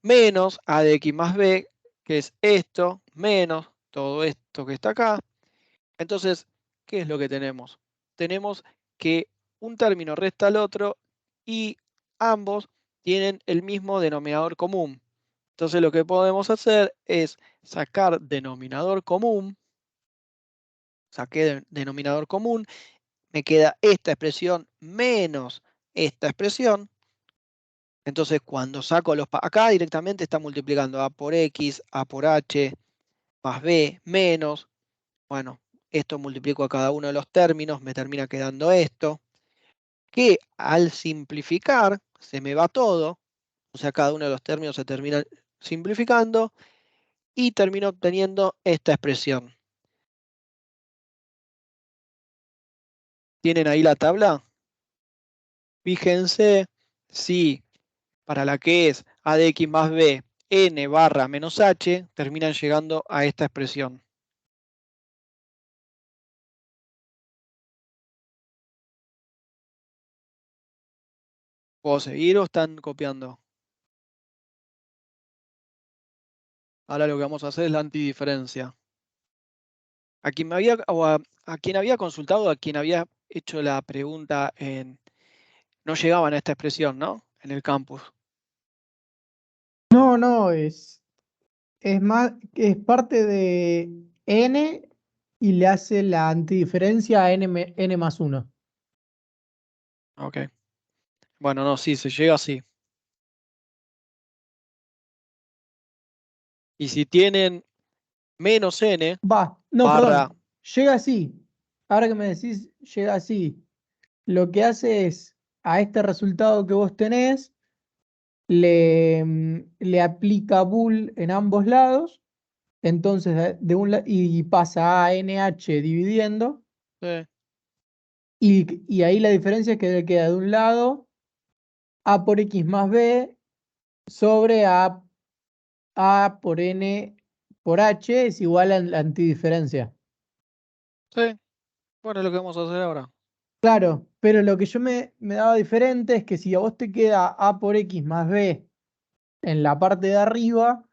menos a de x más b, que es esto, menos todo esto que está acá. Entonces, ¿qué es lo que tenemos? Tenemos que un término resta al otro y ambos tienen el mismo denominador común. Entonces lo que podemos hacer es sacar denominador común, saqué denominador común, me queda esta expresión menos esta expresión. Entonces cuando saco acá directamente está multiplicando a por x, a por h, más b, menos. Bueno, esto multiplico a cada uno de los términos, me termina quedando esto, que al simplificar se me va todo, o sea, cada uno de los términos se termina simplificando y termino obteniendo esta expresión. ¿Tienen ahí la tabla? Fíjense si para la que es a de x más b n barra menos h terminan llegando a esta expresión. ¿Puedo seguir o están copiando? Ahora lo que vamos a hacer es la antidiferencia. A quien había consultado, a quien había hecho la pregunta no llegaban a esta expresión, ¿no? En el campus. No, es parte de n y le hace la antidiferencia a n más 1. Ok. Bueno, no, sí, se llega así. Y si tienen menos n No, barra... perdón, llega así. Ahora que me decís, llega así. Lo que hace es, a este resultado que vos tenés, le aplica bool en ambos lados, entonces y pasa a NH dividiendo, y ahí la diferencia es que le queda de un lado A por X más B sobre A por N por H es igual a la antidiferencia. Sí, bueno, es lo que vamos a hacer ahora. Claro, pero lo que yo me daba diferente es que si a vos te queda A por X más B en la parte de arriba,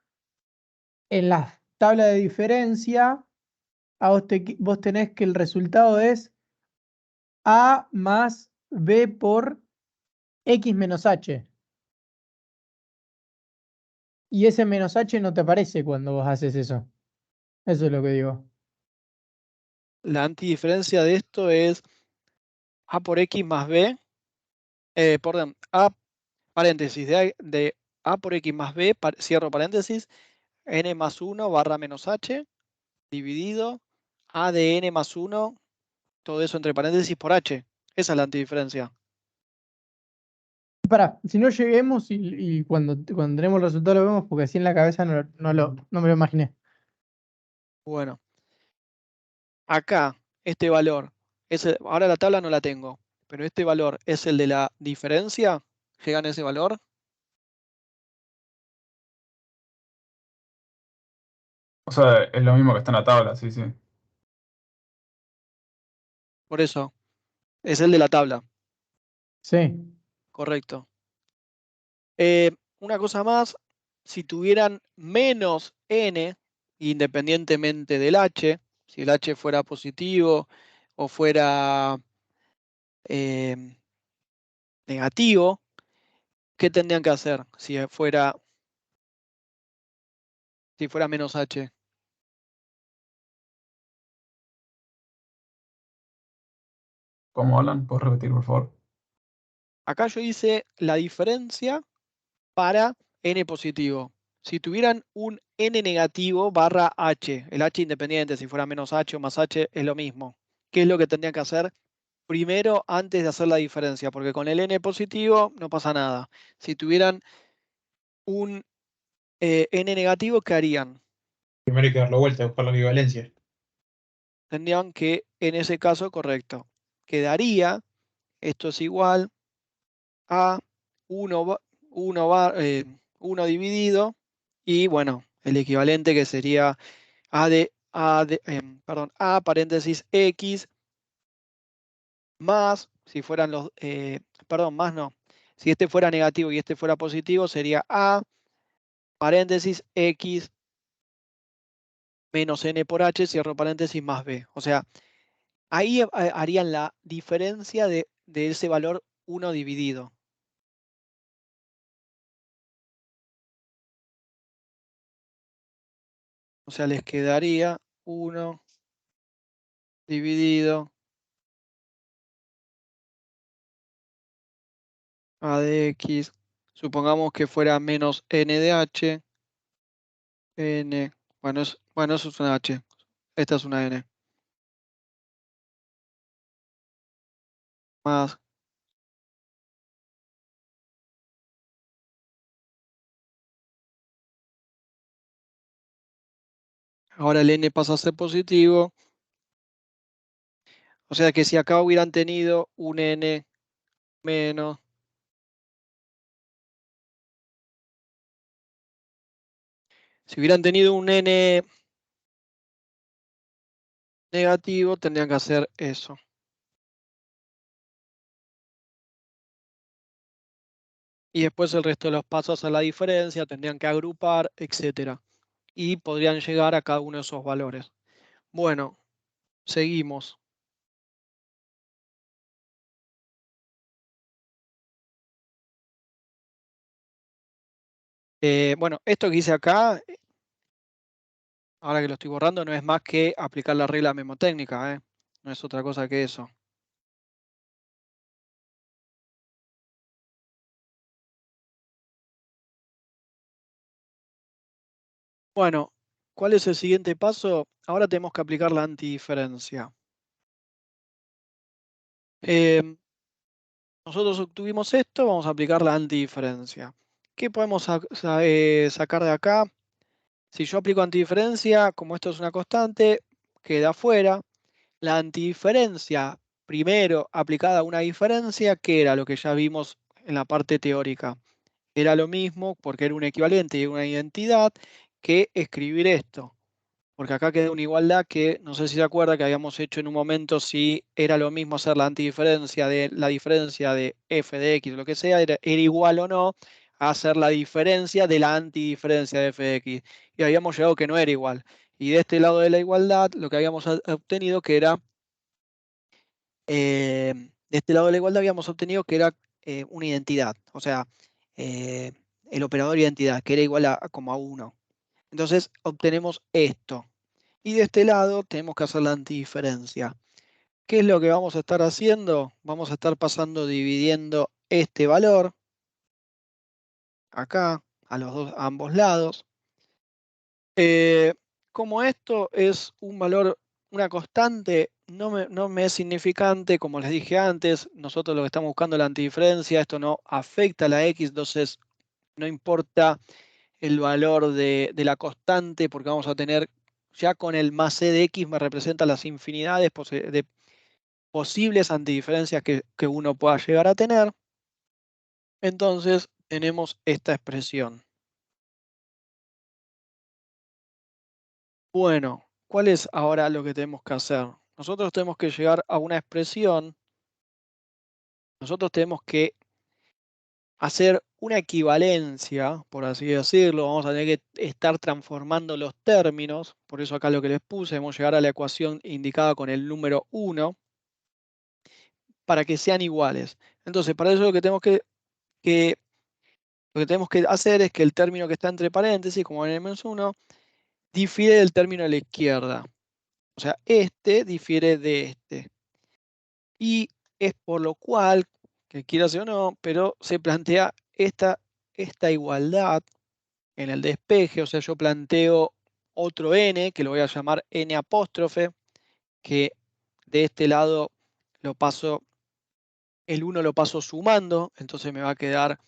en la tabla de diferencia, vos tenés que el resultado es A más B por X menos H. Y ese menos H no te aparece cuando vos haces eso. Eso es lo que digo. La antidiferencia de esto es A por X más B, perdón, A paréntesis de A por X más B, cierro paréntesis, N más 1 barra menos H, dividido A de N más 1, todo eso entre paréntesis por H. Esa es la antidiferencia. Pará, si no lleguemos y cuando tenemos el resultado lo vemos, porque así en la cabeza no me lo imaginé. Bueno, acá este valor, ahora la tabla no la tengo, pero este valor es el de la diferencia. ¿Llegan a ese valor? O sea, es lo mismo que está en la tabla, sí, sí. Por eso, es el de la tabla, Sí. correcto. Una cosa más, si tuvieran menos n, independientemente del h, si el h fuera positivo o fuera eh, negativo, ¿qué tendrían que hacer si fuera menos h? ¿Cómo hablan? ¿Puedes repetir, por favor? Acá yo hice la diferencia para n positivo. Si tuvieran un n negativo barra h, el h independiente, si fuera menos h o más h, es lo mismo. ¿Qué es lo que tendrían que hacer primero antes de hacer la diferencia? Porque con el n positivo no pasa nada. Si tuvieran un n negativo, ¿qué harían? Primero hay que darle vuelta, buscar la equivalencia. Tendrían que, en ese caso, correcto, quedaría, esto es igual a 1 dividido, y bueno, el equivalente que sería A paréntesis X más, si fueran más no, si este fuera negativo y este fuera positivo, sería A paréntesis X menos N por H, cierro paréntesis, más B. O sea, ahí harían la diferencia de ese valor 1 dividido. O sea, les quedaría 1 dividido A de X. Supongamos que fuera menos N de H. N. Bueno, eso es una H. Esta es una N. Más. Ahora el N pasa a ser positivo. O sea que si acá hubieran tenido un N menos, si hubieran tenido un N negativo, tendrían que hacer eso. Y después el resto de los pasos a la diferencia, tendrían que agrupar, etcétera. Y podrían llegar a cada uno de esos valores. Bueno, seguimos. Bueno, esto que hice acá, ahora que lo estoy borrando, no es más que aplicar la regla memotécnica, ¿eh? No es otra cosa que eso. Bueno, ¿cuál es el siguiente paso? Ahora tenemos que aplicar la antidiferencia. Nosotros obtuvimos esto, vamos a aplicar la antidiferencia. ¿Qué podemos sacar de acá? Si yo aplico antidiferencia, como esto es una constante, queda fuera. La antidiferencia, primero aplicada a una diferencia, que era lo que ya vimos en la parte teórica. Era lo mismo, porque era un equivalente y una identidad, que escribir esto. Porque acá queda una igualdad que no sé si se acuerda que habíamos hecho en un momento si era lo mismo hacer la antidiferencia de la diferencia de f de x o lo que sea, era igual o no a hacer la diferencia de la antidiferencia de f de x. Y habíamos llegado que no era igual. Y de este lado de la igualdad, lo que habíamos obtenido que era, de este lado de la igualdad habíamos obtenido que era una identidad. O sea, eh, el operador identidad, que era igual a como a 1. Entonces obtenemos esto. Y de este lado tenemos que hacer la antidiferencia. ¿Qué es lo que vamos a estar haciendo? Vamos a estar pasando dividiendo este valor acá a ambos lados. Como esto es un valor, una constante, no me es significante, como les dije antes, nosotros lo que estamos buscando es la antidiferencia, esto no afecta a la x, entonces no importa el valor de la constante, porque vamos a tener, ya con el más c de x me representa las infinidades de posibles antidiferencias que uno pueda llegar a tener. Entonces tenemos esta expresión. Bueno, ¿cuál es ahora lo que tenemos que hacer? Nosotros tenemos que llegar a una expresión, nosotros tenemos que hacer una equivalencia, por así decirlo, vamos a tener que estar transformando los términos, por eso acá lo que les puse, debemos llegar a la ecuación indicada con el número 1, para que sean iguales. Entonces, para eso lo que tenemos que hacer es que el término que está entre paréntesis, como en n-1, difiere del término de la izquierda. O sea, este difiere de este. Y es por lo cual, que quiera ser o no, pero se plantea esta igualdad en el despeje. O sea, yo planteo otro n, que lo voy a llamar n apóstrofe, que de este lado lo paso, el 1 lo paso sumando, entonces me va a quedar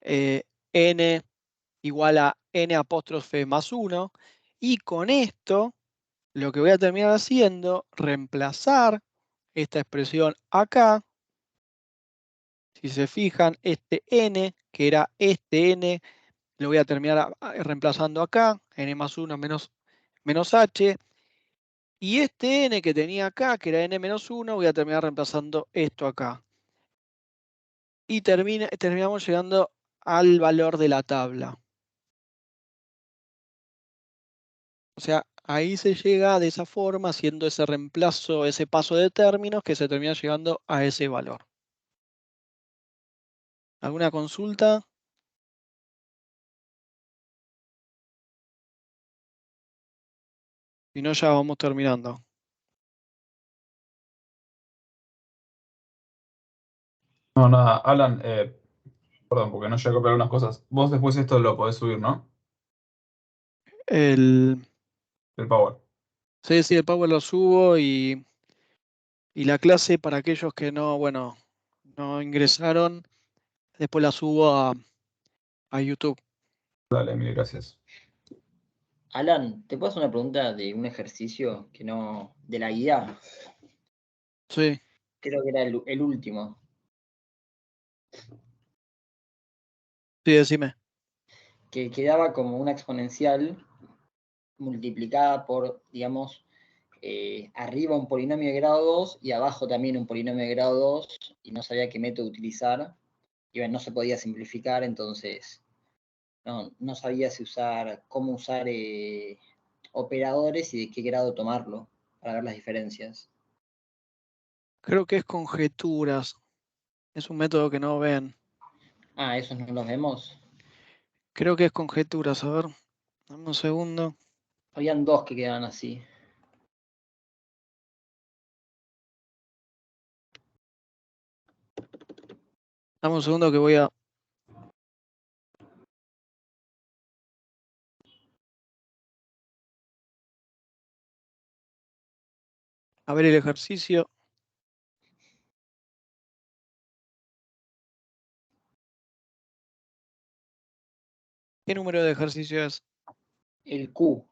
n igual a n apóstrofe más 1. Y con esto, lo que voy a terminar haciendo, reemplazar esta expresión acá. Si se fijan, este n, que era este n, lo voy a terminar reemplazando acá, n más 1 menos h. Y este n que tenía acá, que era n menos 1, voy a terminar reemplazando esto acá. Y terminamos llegando al valor de la tabla. O sea, ahí se llega de esa forma, haciendo ese reemplazo, ese paso de términos, que se termina llegando a ese valor. ¿Alguna consulta? Si no, ya vamos terminando. No, nada, Alan, perdón, porque no llegué a copiar unas cosas. Vos después esto lo podés subir, ¿no? El, El Power. sí, el Power lo subo y la clase para aquellos que no, bueno, no ingresaron, después la subo a YouTube. Dale, mil gracias. Alan, ¿te puedo hacer una pregunta de un ejercicio que no, de la guía? Sí, Creo que era el último. sí, decime. Que quedaba como una exponencial multiplicada por, digamos, arriba un polinomio de grado 2 y abajo también un polinomio de grado 2 y no sabía qué método utilizar. Y bueno, no se podía simplificar, entonces no sabía si cómo usar operadores y de qué grado tomarlo para ver las diferencias. Creo que es conjeturas. Es un método que no ven. Ah, esos no los vemos. Creo que es conjeturas. A ver, dame un segundo. Habían dos que quedaban así. Dame un segundo que voy a ver el ejercicio. ¿Qué número de ejercicio es? El Q.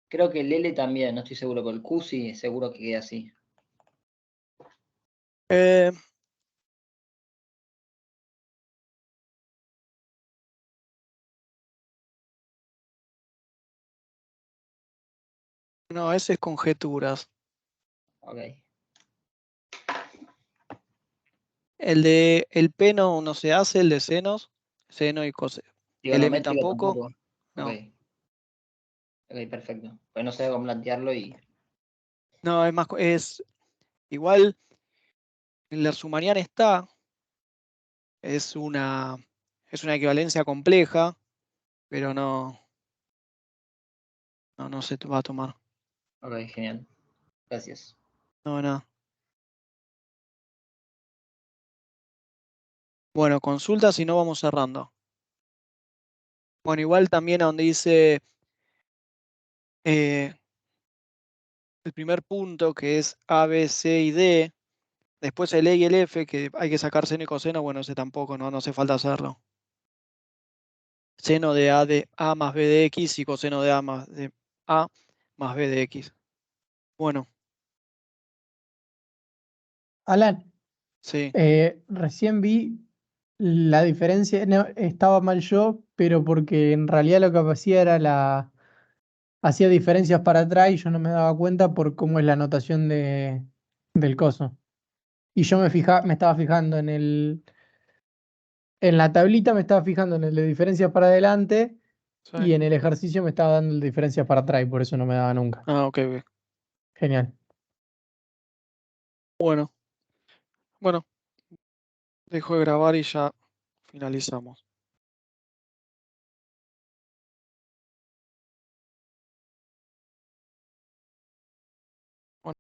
Creo que el L también, no estoy seguro, pero el Q sí, seguro que queda así. Eh, No, ese es conjeturas. Ok. El de el P no se hace, el de senos, seno y coseno. El M Trigonométrico tampoco. No. Ok. Ok, perfecto. Pues no sé cómo plantearlo y. No, es igual. En la Riemanniana está. Es una equivalencia compleja, pero no se va a tomar. Ok, genial. Gracias. No. Bueno, consulta si no vamos cerrando. Bueno, igual también a donde dice el primer punto, que es A, B, C y D. Después el E y el F, que hay que sacar seno y coseno. Bueno, ese tampoco, no hace falta hacerlo. Seno de A más B de X y coseno de A más B de X. Bueno, Alan, sí. recién vi la diferencia, no, estaba mal yo, pero porque en realidad lo que hacía era hacía diferencias para atrás y yo no me daba cuenta por cómo es la anotación del coso. Y yo me estaba fijando en la tablita me estaba fijando en el de diferencias para adelante Sí. y en el ejercicio me estaba dando el de diferencias para atrás y por eso no me daba nunca. Ah, ok. Genial. Bueno, dejo de grabar y ya finalizamos.